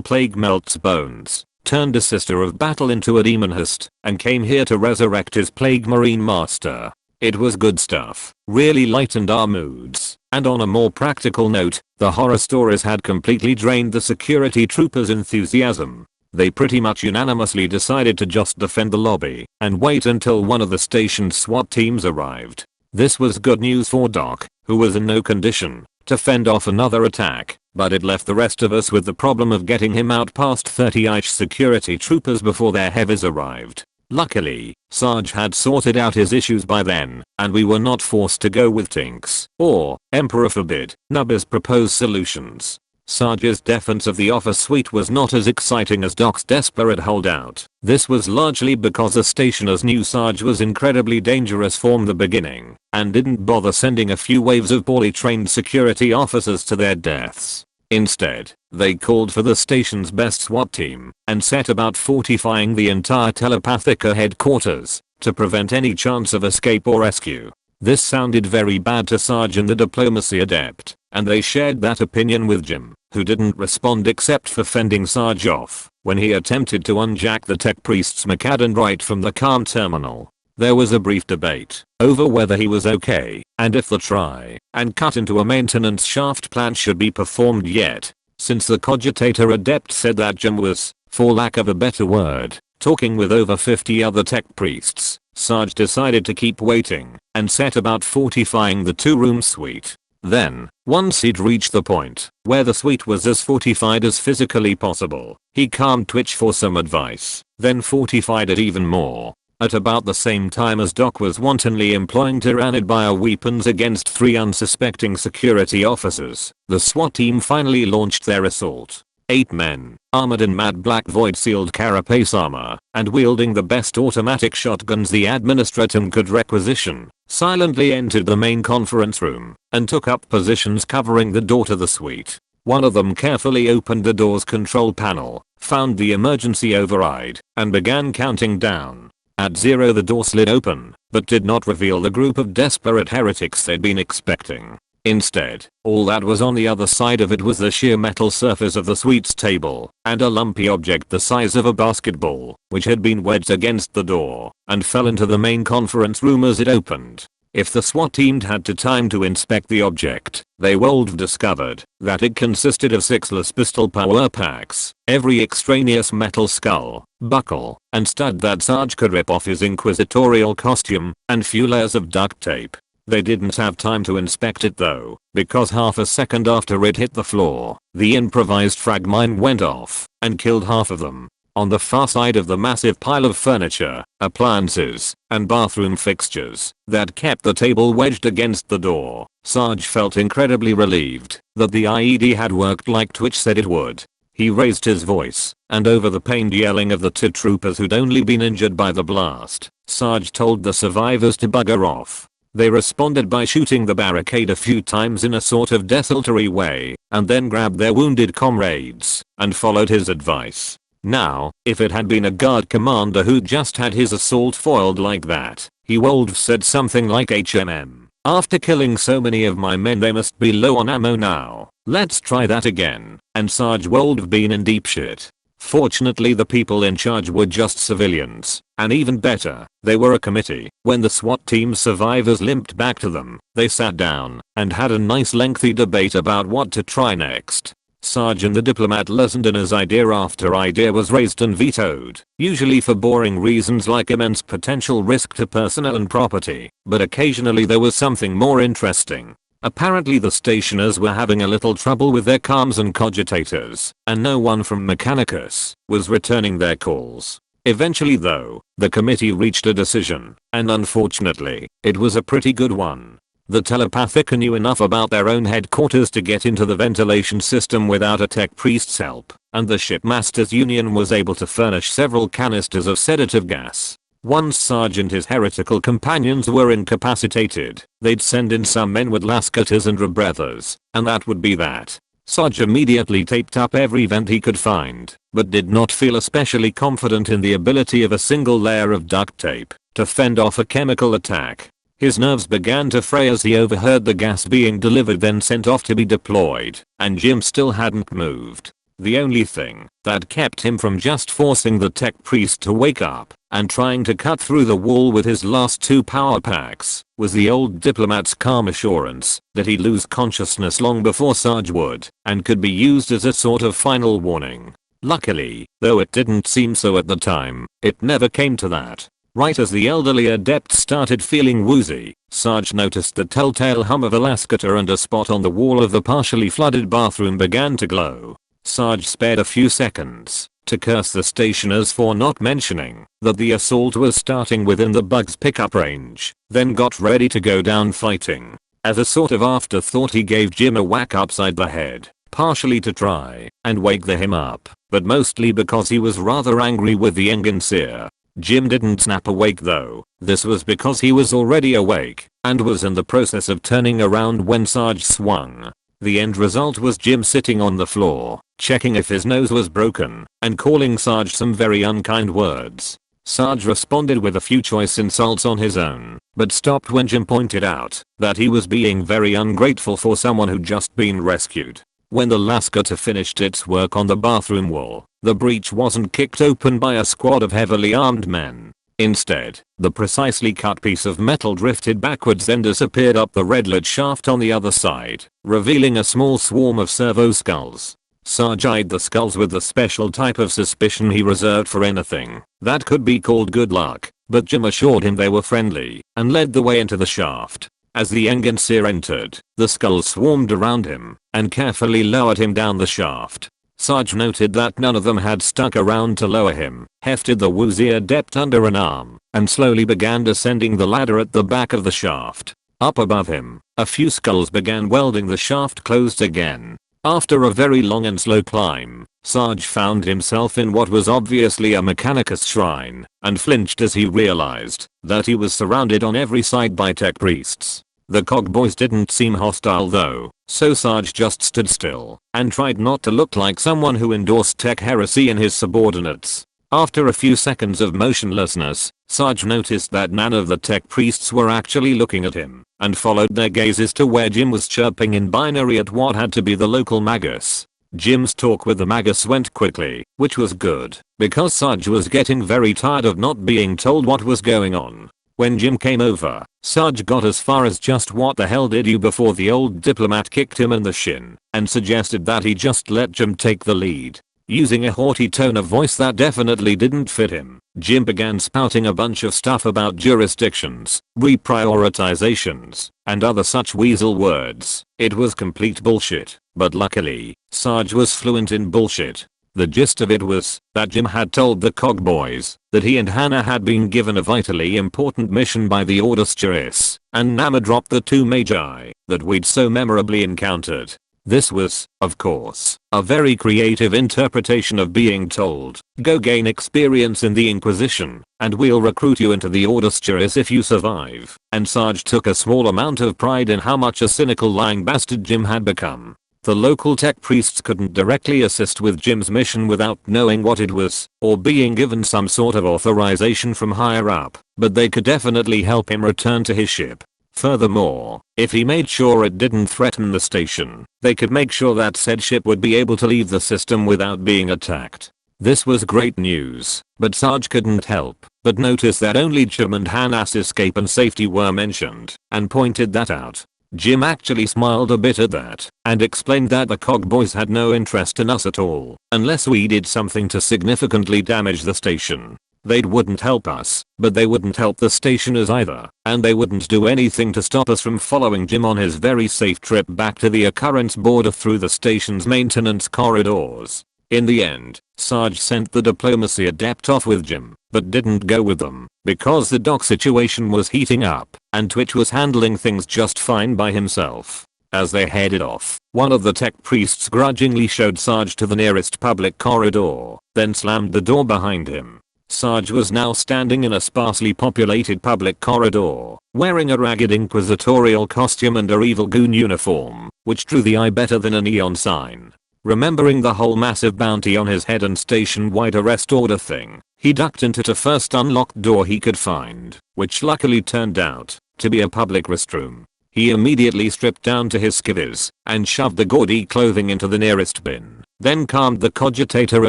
plague melts bones," turned a sister of battle into a demon host, and came here to resurrect his plague marine master. It was good stuff, really lightened our moods. And on a more practical note, the horror stories had completely drained the security troopers' enthusiasm. They pretty much unanimously decided to just defend the lobby and wait until one of the station's SWAT teams arrived. This was good news for Doc, who was in no condition to fend off another attack, but it left the rest of us with the problem of getting him out past 30-ish security troopers before their heavies arrived. Luckily, Sarge had sorted out his issues by then, and we were not forced to go with Tink's, or, Emperor forbid, Nubba's proposed solutions. Sarge's defense of the office suite was not as exciting as Doc's desperate holdout. This was largely because the stationers knew Sarge was incredibly dangerous from the beginning, and didn't bother sending a few waves of poorly trained security officers to their deaths. Instead, they called for the station's best SWAT team and set about fortifying the entire Telepathica headquarters to prevent any chance of escape or rescue. This sounded very bad to Sarge and the diplomacy adept, and they shared that opinion with Jim, who didn't respond except for fending Sarge off when he attempted to unjack the tech priest's Macadon right from the calm terminal. There was a brief debate over whether he was okay and if the try and cut into a maintenance shaft plan should be performed yet. Since the cogitator adept said that Jim was, for lack of a better word, talking with over 50 other tech priests, Sarge decided to keep waiting and set about fortifying the 2-room suite. Then, once he'd reached the point where the suite was as fortified as physically possible, he calmed Twitch for some advice, then fortified it even more. At about the same time as Doc was wantonly employing tyrannid bioweapons against 3 unsuspecting security officers, the SWAT team finally launched their assault. 8 men, armored in matte black void-sealed carapace armor, and wielding the best automatic shotguns the administratum could requisition, silently entered the main conference room and took up positions covering the door to the suite. One of them carefully opened the door's control panel, found the emergency override, and began counting down. At 0 the door slid open, but did not reveal the group of desperate heretics they'd been expecting. Instead, all that was on the other side of it was the sheer metal surface of the suite's table, and a lumpy object the size of a basketball, which had been wedged against the door, and fell into the main conference room as it opened. If the SWAT team had time to inspect the object, they would have discovered that it consisted of 6 Les pistol power packs, every extraneous metal skull, buckle, and stud that Sarge could rip off his inquisitorial costume, and few layers of duct tape. They didn't have time to inspect it though, because half a second after it hit the floor, the improvised frag mine went off and killed half of them. On the far side of the massive pile of furniture, appliances, and bathroom fixtures that kept the table wedged against the door, Sarge felt incredibly relieved that the IED had worked like Twitch said it would. He raised his voice, and over the pained yelling of the 2 troopers who'd only been injured by the blast, Sarge told the survivors to bugger off. They responded by shooting the barricade a few times in a sort of desultory way, and then grabbed their wounded comrades and followed his advice. Now, if it had been a guard commander who just had his assault foiled like that, he would have said something like HMM. After killing so many of my men they must be low on ammo now. Let's try that again. And Sarge would have been in deep shit. Fortunately the people in charge were just civilians, and even better, they were a committee. When the SWAT team survivors limped back to them, they sat down and had a nice lengthy debate about what to try next. Sarge and the diplomat listened and as idea after idea was raised and vetoed, usually for boring reasons like immense potential risk to personnel and property, but occasionally there was something more interesting. Apparently the stationers were having a little trouble with their comms and cogitators, and no one from Mechanicus was returning their calls. Eventually though, the committee reached a decision, and unfortunately, it was a pretty good one. The telepathic knew enough about their own headquarters to get into the ventilation system without a tech priest's help, and the shipmasters union was able to furnish several canisters of sedative gas. Once Sarge and his heretical companions were incapacitated, they'd send in some men with lascators and rebreathers, and that would be that. Sarge immediately taped up every vent he could find, but did not feel especially confident in the ability of a single layer of duct tape to fend off a chemical attack. His nerves began to fray as he overheard the gas being delivered then sent off to be deployed, and Jim still hadn't moved. The only thing that kept him from just forcing the tech priest to wake up and trying to cut through the wall with his last 2 power packs was the old diplomat's calm assurance that he'd lose consciousness long before Sarge would and could be used as a sort of final warning. Luckily, though it didn't seem so at the time, it never came to that. Right as the elderly adept started feeling woozy, Sarge noticed the telltale hum of a lascator and a spot on the wall of the partially flooded bathroom began to glow. Sarge spared a few seconds to curse the stationers for not mentioning that the assault was starting within the bug's pickup range, then got ready to go down fighting. As a sort of afterthought he gave Jim a whack upside the head, partially to try and wake him up, but mostly because he was rather angry with the Enginseer. Jim didn't snap awake though. This was because he was already awake and was in the process of turning around when Sarge swung. The end result was Jim sitting on the floor, checking if his nose was broken, and calling Sarge some very unkind words. Sarge responded with a few choice insults on his own, but stopped when Jim pointed out that he was being very ungrateful for someone who'd just been rescued. When the lascator finished its work on the bathroom wall, the breach wasn't kicked open by a squad of heavily armed men. Instead, the precisely cut piece of metal drifted backwards and disappeared up the red-lit shaft on the other side, revealing a small swarm of servo skulls. Sarge eyed the skulls with the special type of suspicion he reserved for anything that could be called good luck, but Jim assured him they were friendly and led the way into the shaft. As the Enginseer entered, the skulls swarmed around him and carefully lowered him down the shaft. Sarge noted that none of them had stuck around to lower him, hefted the woozy adept under an arm, and slowly began descending the ladder at the back of the shaft. Up above him, a few skulls began welding the shaft closed again. After a very long and slow climb, Sarge found himself in what was obviously a Mechanicus shrine, and flinched as he realized that he was surrounded on every side by tech priests. The cogboys didn't seem hostile though, so Sarge just stood still and tried not to look like someone who endorsed tech heresy in his subordinates. After a few seconds of motionlessness, Sarge noticed that none of the tech priests were actually looking at him, and followed their gazes to where Jim was chirping in binary at what had to be the local magus. Jim's talk with the magus went quickly, which was good, because Sarge was getting very tired of not being told what was going on. When Jim came over, Sarge got as far as just what the hell did you before the old diplomat kicked him in the shin and suggested that he just let Jim take the lead. Using a haughty tone of voice that definitely didn't fit him, Jim began spouting a bunch of stuff about jurisdictions, reprioritizations, and other such weasel words. It was complete bullshit, but luckily, Sarge was fluent in bullshit. The gist of it was that Jim had told the cogboys that he and Hannah had been given a vitally important mission by the Order Juris, and Nama dropped the 2 magi that we'd so memorably encountered. This was, of course, a very creative interpretation of being told, go gain experience in the Inquisition, and we'll recruit you into the Order if you survive, and Sarge took a small amount of pride in how much a cynical lying bastard Jim had become. The local tech priests couldn't directly assist with Jim's mission without knowing what it was, or being given some sort of authorization from higher up, but they could definitely help him return to his ship. Furthermore, if he made sure it didn't threaten the station, they could make sure that said ship would be able to leave the system without being attacked. This was great news, but Sarge couldn't help but notice that only Jim and Hannah's escape and safety were mentioned, and pointed that out. Jim actually smiled a bit at that, and explained that the Cog Boys had no interest in us at all, unless we did something to significantly damage the station. They wouldn't help us, but they wouldn't help the stationers either, and they wouldn't do anything to stop us from following Jim on his very safe trip back to the occurrence border through the station's maintenance corridors. In the end, Sarge sent the diplomacy adept off with Jim, but didn't go with them, because the dock situation was heating up, and Twitch was handling things just fine by himself. As they headed off, one of the tech priests grudgingly showed Sarge to the nearest public corridor, then slammed the door behind him. Sarge was now standing in a sparsely populated public corridor, wearing a ragged inquisitorial costume and a evil goon uniform, which drew the eye better than a neon sign. Remembering the whole massive bounty on his head and station-wide arrest order thing, he ducked into the first unlocked door he could find, which luckily turned out to be a public restroom. He immediately stripped down to his skivvies and shoved the gaudy clothing into the nearest bin, then calmed the cogitator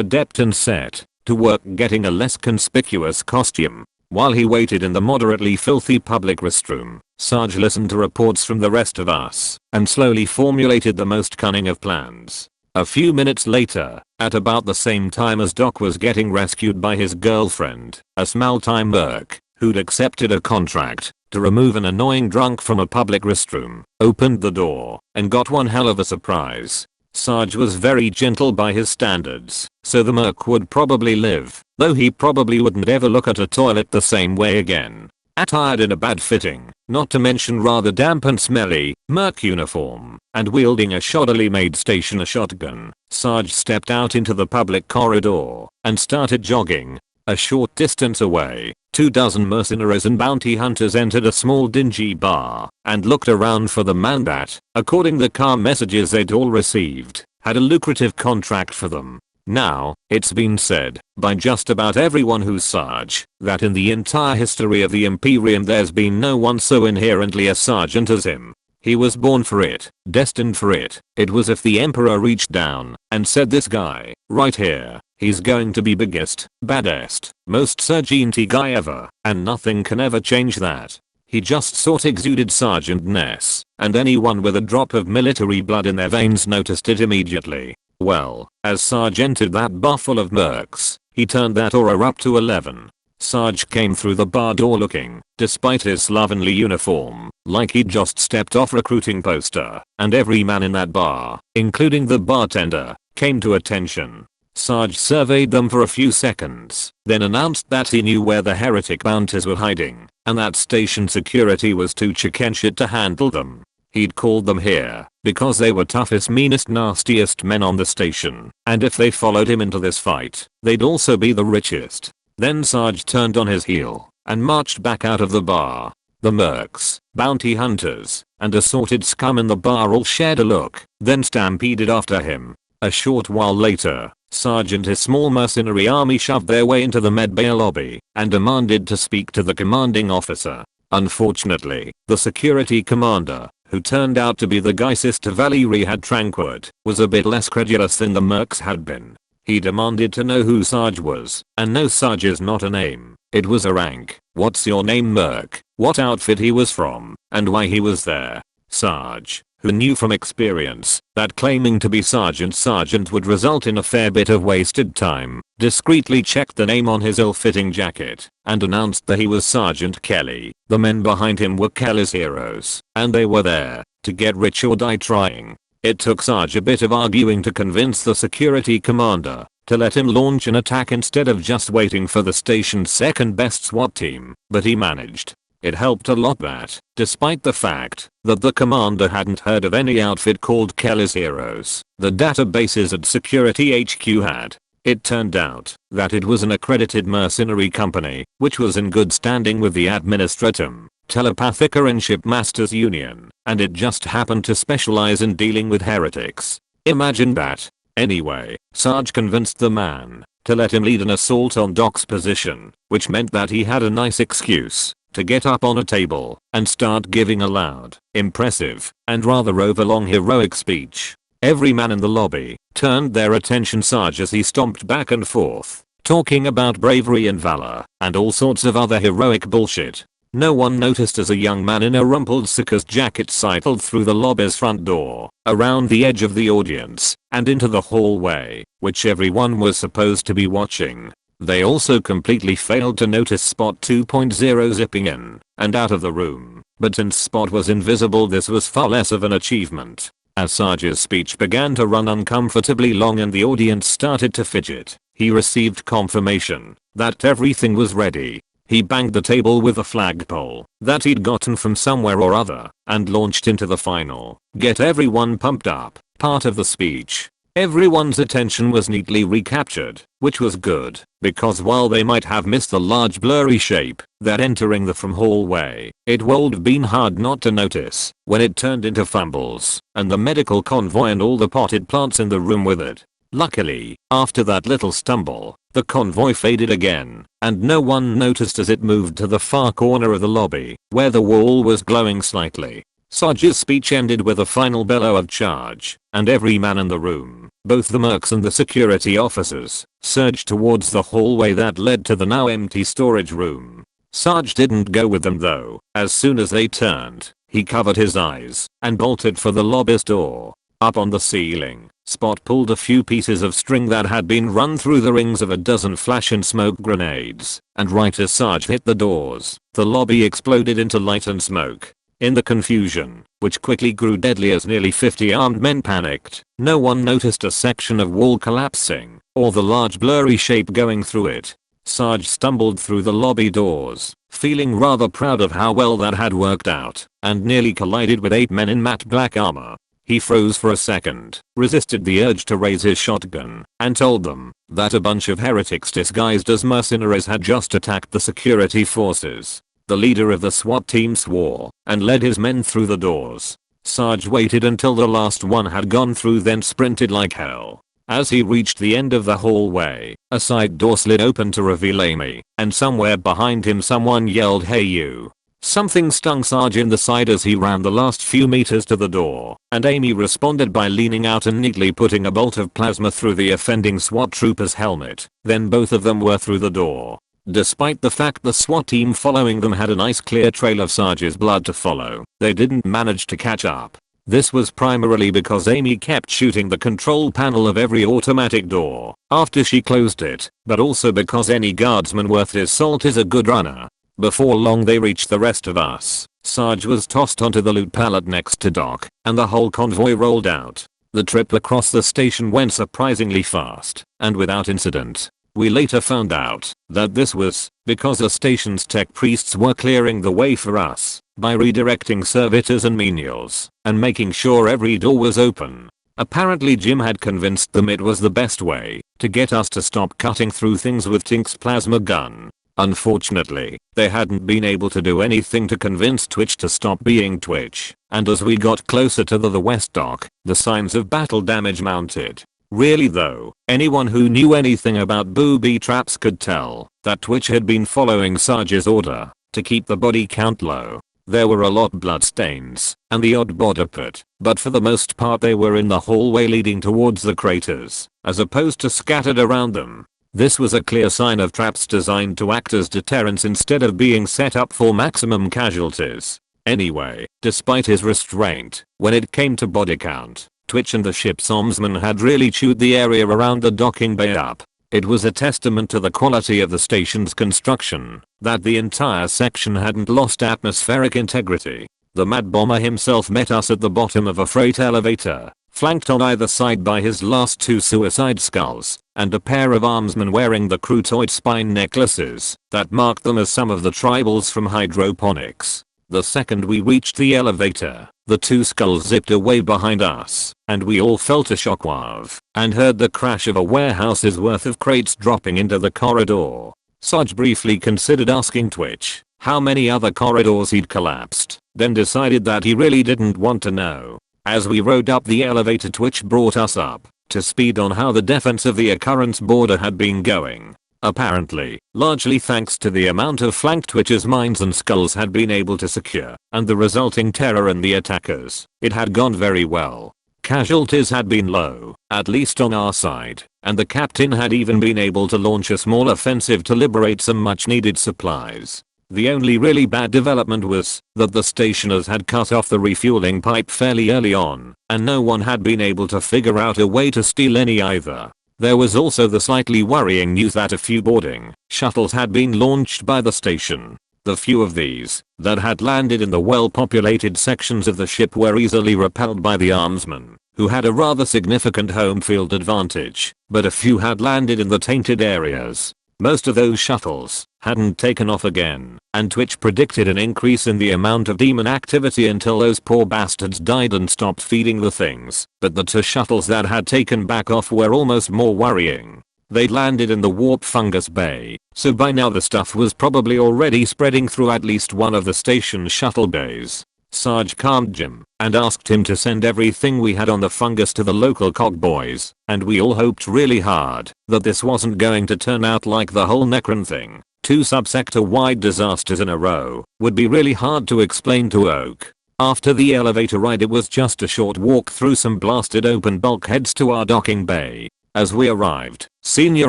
adept and set to work getting a less conspicuous costume. While he waited in the moderately filthy public restroom, Sarge listened to reports from the rest of us and slowly formulated the most cunning of plans. A few minutes later, at about the same time as Doc was getting rescued by his girlfriend, a small-time merc, who'd accepted a contract to remove an annoying drunk from a public restroom, opened the door and got one hell of a surprise. Sarge was very gentle by his standards, so the merc would probably live, though he probably wouldn't ever look at a toilet the same way again. Attired in a bad-fitting, not to mention rather damp and smelly, merc uniform, and wielding a shoddily made stationer shotgun, Sarge stepped out into the public corridor and started jogging. A short distance away, 24 mercenaries and bounty hunters entered a small dingy bar and looked around for the man that, according to car messages they'd all received, had a lucrative contract for them. Now, it's been said by just about everyone who's Sarge that in the entire history of the Imperium there's been no one so inherently a sergeant as him. He was born for it, destined for it. It was if the Emperor reached down and said, this guy, right here, he's going to be biggest, baddest, most sergeanty guy ever, and nothing can ever change that. He just sort exuded sergeantness, and anyone with a drop of military blood in their veins noticed it immediately. Well, as Sarge entered that bar full of mercs, he turned that aura up to 11. Sarge came through the bar door looking, despite his slovenly uniform, like he'd just stepped off recruiting poster, and every man in that bar, including the bartender, came to attention. Sarge surveyed them for a few seconds, then announced that he knew where the heretic bounties were hiding, and that station security was too chicken shit to handle them. He'd called them here because they were toughest, meanest, nastiest men on the station, and if they followed him into this fight, they'd also be the richest. Then Sarge turned on his heel and marched back out of the bar. The mercs, bounty hunters, and assorted scum in the bar all shared a look, then stampeded after him. A short while later, Sarge and his small mercenary army shoved their way into the medbay lobby and demanded to speak to the commanding officer. Unfortunately, the security commander, who turned out to be the guy Sister Valerie had tranquilized, was a bit less credulous than the mercs had been. He demanded to know who Sarge was, and no, Sarge is not a name, it was a rank. What's your name, merc? What outfit he was from, and why he was there? Sarge, who knew from experience that claiming to be sergeant would result in a fair bit of wasted time, discreetly checked the name on his ill-fitting jacket and announced that he was Sergeant Kelly. The men behind him were Kelly's heroes, and they were there to get rich or die trying. It took Sarge a bit of arguing to convince the security commander to let him launch an attack instead of just waiting for the station's second best SWAT team, but he managed. It helped a lot that, despite the fact that the commander hadn't heard of any outfit called Kelly's Heroes, the databases at Security HQ had. It turned out that it was an accredited mercenary company, which was in good standing with the Administratum, Telepathica and Shipmasters Union, and it just happened to specialize in dealing with heretics. Imagine that. Anyway, Sarge convinced the man to let him lead an assault on Doc's position, which meant that he had a nice excuse to get up on a table and start giving a loud, impressive, and rather overlong heroic speech. Every man in the lobby turned their attention Sarge as he stomped back and forth, talking about bravery and valor, and all sorts of other heroic bullshit. No one noticed as a young man in a rumpled circus jacket cycled through the lobby's front door, around the edge of the audience, and into the hallway, which everyone was supposed to be watching. They also completely failed to notice Spot 2.0 zipping in and out of the room, but since Spot was invisible this was far less of an achievement. As Sarge's speech began to run uncomfortably long and the audience started to fidget, he received confirmation that everything was ready. He banged the table with a flagpole that he'd gotten from somewhere or other and launched into the final, get everyone pumped up, part of the speech. Everyone's attention was neatly recaptured, which was good, because while they might have missed the large blurry shape that entering the from hallway, it would have been hard not to notice when it turned into fumbles, and the medical convoy and all the potted plants in the room with it. Luckily, after that little stumble, the convoy faded again, and no one noticed as it moved to the far corner of the lobby, where the wall was glowing slightly. Sarge's speech ended with a final bellow of charge, and every man in the room, both the mercs and the security officers, surged towards the hallway that led to the now empty storage room. Sarge didn't go with them though. As soon as they turned, he covered his eyes and bolted for the lobby's door. Up on the ceiling, Spot pulled a few pieces of string that had been run through the rings of a dozen flash and smoke grenades, and right as Sarge hit the doors, the lobby exploded into light and smoke. In the confusion, which quickly grew deadly as nearly 50 armed men panicked, no one noticed a section of wall collapsing, or the large blurry shape going through it. Sarge stumbled through the lobby doors, feeling rather proud of how well that had worked out, and nearly collided with 8 men in matte black armor. He froze for a second, resisted the urge to raise his shotgun, and told them that a bunch of heretics disguised as mercenaries had just attacked the security forces. The leader of the SWAT team swore and led his men through the doors. Sarge waited until the last one had gone through, then sprinted like hell. As he reached the end of the hallway, a side door slid open to reveal Amy, and somewhere behind him someone yelled, "Hey you." Something stung Sarge in the side as he ran the last few meters to the door, and Amy responded by leaning out and neatly putting a bolt of plasma through the offending SWAT trooper's helmet. Then both of them were through the door. Despite the fact the SWAT team following them had a nice clear trail of Sarge's blood to follow, they didn't manage to catch up. This was primarily because Amy kept shooting the control panel of every automatic door after she closed it, but also because any guardsman worth his salt is a good runner. Before long they reached the rest of us. Sarge was tossed onto the loot pallet next to Doc, and the whole convoy rolled out. The trip across the station went surprisingly fast, and without incident. We later found out that this was because the station's tech priests were clearing the way for us by redirecting servitors and menials and making sure every door was open. Apparently Jim had convinced them it was the best way to get us to stop cutting through things with Tink's plasma gun. Unfortunately, they hadn't been able to do anything to convince Twitch to stop being Twitch, and as we got closer to the west dock, the signs of battle damage mounted. Really though, anyone who knew anything about booby traps could tell that Twitch had been following Sarge's order to keep the body count low. There were a lot of bloodstains and the odd body pit, but for the most part they were in the hallway leading towards the craters, as opposed to scattered around them. This was a clear sign of traps designed to act as deterrents instead of being set up for maximum casualties. Anyway, despite his restraint, when it came to body count, Twitch and the ship's omsman had really chewed the area around the docking bay up. It was a testament to the quality of the station's construction that the entire section hadn't lost atmospheric integrity. The Mad Bomber himself met us at the bottom of a freight elevator, flanked on either side by his last two suicide skulls, and a pair of armsmen wearing the crutoid spine necklaces that marked them as some of the tribals from hydroponics. The second we reached the elevator, the two skulls zipped away behind us, and we all felt a shockwave and heard the crash of a warehouse's worth of crates dropping into the corridor. Sarge briefly considered asking Twitch how many other corridors he'd collapsed, then decided that he really didn't want to know. As we rode up the elevator, Twitch brought us up to speed on how the defense of the occurrence border had been going. Apparently, largely thanks to the amount of flank Twitch's mines and skulls had been able to secure, and the resulting terror in the attackers, it had gone very well. Casualties had been low, at least on our side, and the captain had even been able to launch a small offensive to liberate some much needed supplies. The only really bad development was that the stationers had cut off the refueling pipe fairly early on, and no one had been able to figure out a way to steal any either. There was also the slightly worrying news that a few boarding shuttles had been launched by the station. The few of these that had landed in the well-populated sections of the ship were easily repelled by the armsmen, who had a rather significant home field advantage, but a few had landed in the tainted areas. Most of those shuttles hadn't taken off again, and Twitch predicted an increase in the amount of demon activity until those poor bastards died and stopped feeding the things. But the two shuttles that had taken back off were almost more worrying. They'd landed in the warp fungus bay, so by now the stuff was probably already spreading through at least one of the station shuttle bays. Sarge calmed Jim and asked him to send everything we had on the fungus to the local cogboys, and we all hoped really hard that this wasn't going to turn out like the whole Necron thing. 2 subsector-wide disasters in a row would be really hard to explain to Oak. After the elevator ride, it was just a short walk through some blasted open bulkheads to our docking bay. As we arrived, senior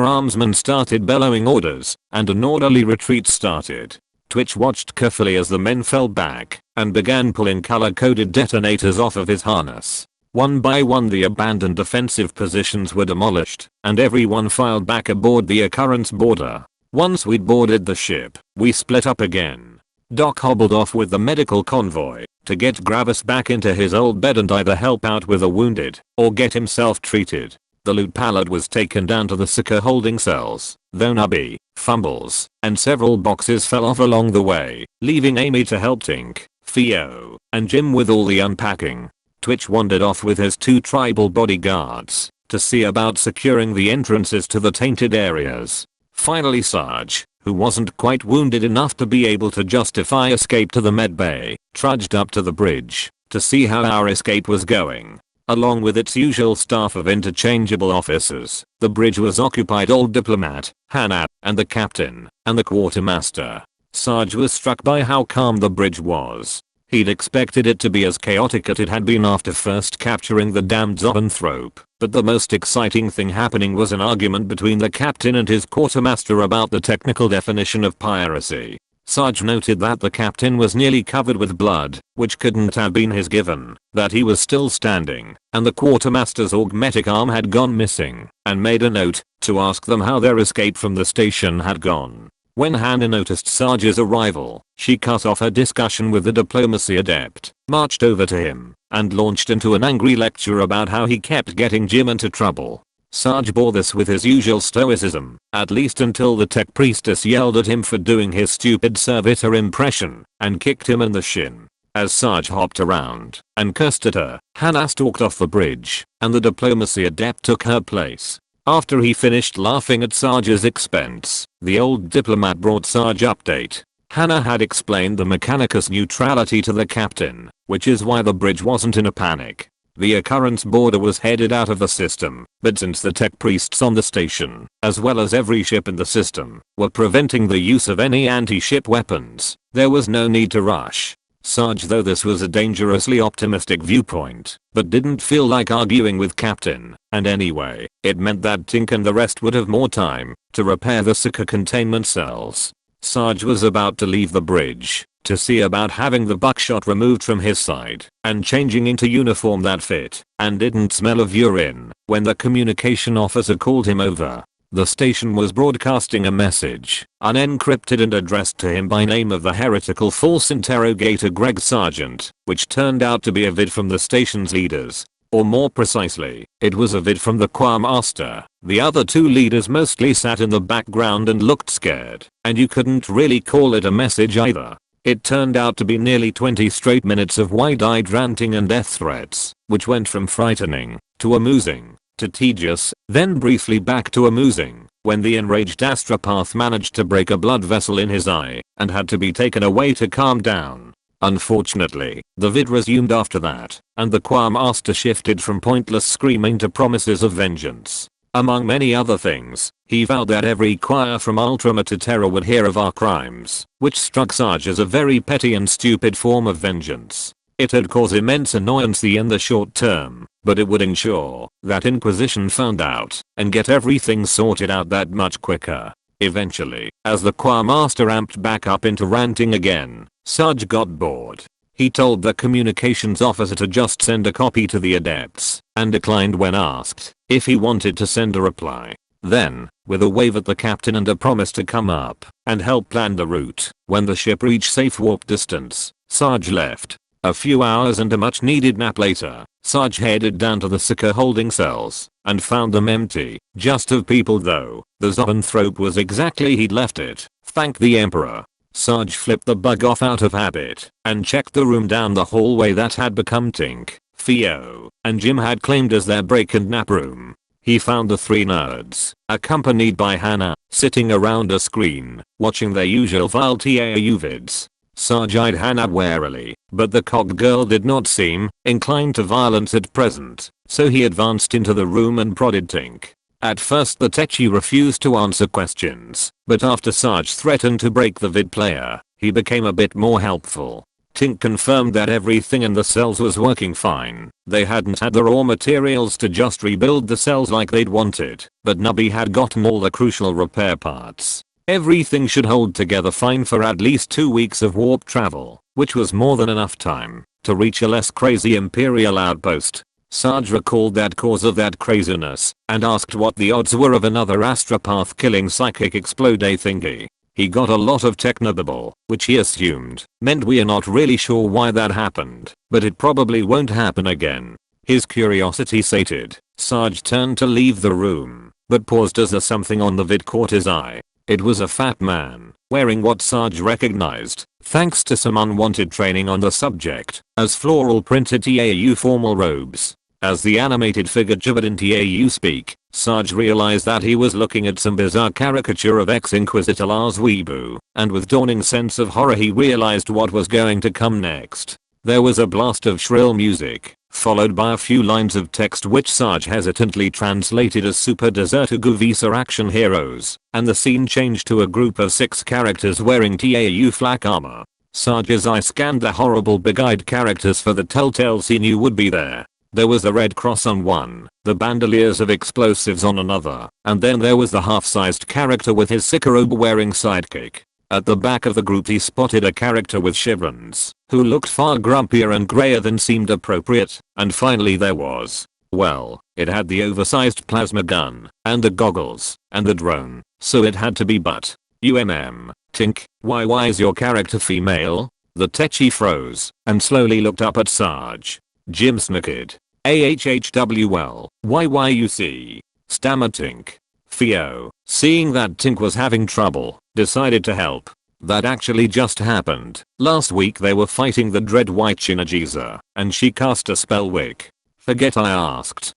armsmen started bellowing orders, and an orderly retreat started. Twitch watched carefully as the men fell back and began pulling color-coded detonators off of his harness. One by one the abandoned defensive positions were demolished, and everyone filed back aboard the occurrence border. Once we'd boarded the ship, we split up again. Doc hobbled off with the medical convoy to get Gravis back into his old bed and either help out with the wounded or get himself treated. The loot pallet was taken down to the Sika holding cells, though Nubby, Fumbles, and several boxes fell off along the way, leaving Amy to help Tink, Theo, and Jim with all the unpacking. Twitch wandered off with his 2 tribal bodyguards to see about securing the entrances to the tainted areas. Finally Sarge, who wasn't quite wounded enough to be able to justify escape to the medbay, trudged up to the bridge to see how our escape was going. Along with its usual staff of interchangeable officers, the bridge was occupied old diplomat, Hannah, and the captain, and the quartermaster. Sarge was struck by how calm the bridge was. He'd expected it to be as chaotic as it had been after first capturing the damned Zoanthrope, but the most exciting thing happening was an argument between the captain and his quartermaster about the technical definition of piracy. Sarge noted that the captain was nearly covered with blood, which couldn't have been his given that he was still standing, and the quartermaster's augmetic arm had gone missing, and made a note to ask them how their escape from the station had gone. When Hannah noticed Sarge's arrival, she cut off her discussion with the diplomacy adept, marched over to him, and launched into an angry lecture about how he kept getting Jim into trouble. Sarge bore this with his usual stoicism, at least until the tech priestess yelled at him for doing his stupid servitor impression and kicked him in the shin. As Sarge hopped around and cursed at her, Hannah stalked off the bridge, and the diplomacy adept took her place. After he finished laughing at Sarge's expense, the old diplomat brought Sarge update. Hannah had explained the Mechanicus neutrality to the captain, which is why the bridge wasn't in a panic. The occurrence border was headed out of the system, but since the tech priests on the station, as well as every ship in the system, were preventing the use of any anti-ship weapons, there was no need to rush. Sarge, though this was a dangerously optimistic viewpoint, but didn't feel like arguing with Captain, and anyway, it meant that Tink and the rest would have more time to repair the Sika containment cells. Sarge was about to leave the bridge to see about having the buckshot removed from his side and changing into uniform that fit and didn't smell of urine when the communication officer called him over. The station was broadcasting a message, unencrypted and addressed to him by name of the heretical false interrogator Greg Sargent, which turned out to be a vid from the station's leaders. Or more precisely, it was a vid from the choir master. The other two leaders mostly sat in the background and looked scared, and you couldn't really call it a message either. It turned out to be nearly 20 straight minutes of wide-eyed ranting and death threats, which went from frightening, to amusing, to tedious, then briefly back to amusing, when the enraged astropath managed to break a blood vessel in his eye, and had to be taken away to calm down. Unfortunately, the vid resumed after that, and the choir master shifted from pointless screaming to promises of vengeance. Among many other things, he vowed that every choir from Ultima to Terra would hear of our crimes, which struck Sarge as a very petty and stupid form of vengeance. It'd cause immense annoyance in the short term, but it would ensure that Inquisition found out and get everything sorted out that much quicker. Eventually, as the choir master amped back up into ranting again, Sarge got bored. He told the communications officer to just send a copy to the adepts, and declined when asked if he wanted to send a reply. Then, with a wave at the captain and a promise to come up and help plan the route when the ship reached safe warp distance, Sarge left. A few hours and a much needed nap later, Sarge headed down to the Seeker holding cells and found them empty, just of people though. The zoanthrope was exactly he'd left it, thank the Emperor. Sarge flipped the bug off out of habit and checked the room down the hallway that had become Tink, Theo, and Jim had claimed as their break and nap room. He found the three nerds, accompanied by Hannah, sitting around a screen, watching their usual vile TAU vids. Sarge eyed Hannah warily, but the cog girl did not seem inclined to violence at present, so he advanced into the room and prodded Tink. At first the techie refused to answer questions, but after Sarge threatened to break the vid player, he became a bit more helpful. Tink confirmed that everything in the cells was working fine. They hadn't had the raw materials to just rebuild the cells like they'd wanted, but Nubby had gotten all the crucial repair parts. Everything should hold together fine for at least 2 weeks of warp travel, which was more than enough time to reach a less crazy Imperial outpost. Sarge recalled that cause of that craziness and asked what the odds were of another astropath killing psychic explode thingy. He got a lot of technobabble, which he assumed meant we're not really sure why that happened, but it probably won't happen again. His curiosity sated, Sarge turned to leave the room, but paused as something on the vid caught his eye. It was a fat man, wearing what Sarge recognized, thanks to some unwanted training on the subject, as floral printed TAU formal robes. As the animated figure jibbered in TAU speak, Sarge realized that he was looking at some bizarre caricature of ex-Inquisitor Lars Weebu, and with dawning sense of horror he realized what was going to come next. There was a blast of shrill music, followed by a few lines of text which Sarge hesitantly translated as Super Desertugu Visa action heroes, and the scene changed to a group of 6 characters wearing TAU flak armor. Sarge's eye scanned the horrible big-eyed characters for the telltales he knew would be there. There was the Red Cross on one, the bandoliers of explosives on another, and then there was the half-sized character with his Sikarobe-wearing sidekick. At the back of the group he spotted a character with chevrons, who looked far grumpier and grayer than seemed appropriate, and finally there was, well, it had the oversized plasma gun, and the goggles, and the drone, so it had to be but. Tink, why is your character female? The techie froze, and slowly looked up at Sarge. Jim snickered. AHHWL, YYUC. Stammered Tink. Theo, seeing that Tink was having trouble, decided to help. That actually just happened. Last week they were fighting the dread White Shinajiza, and she cast a spell wick. Forget I asked.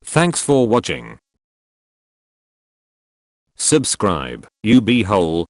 Thanks for watching. Subscribe, you be whole.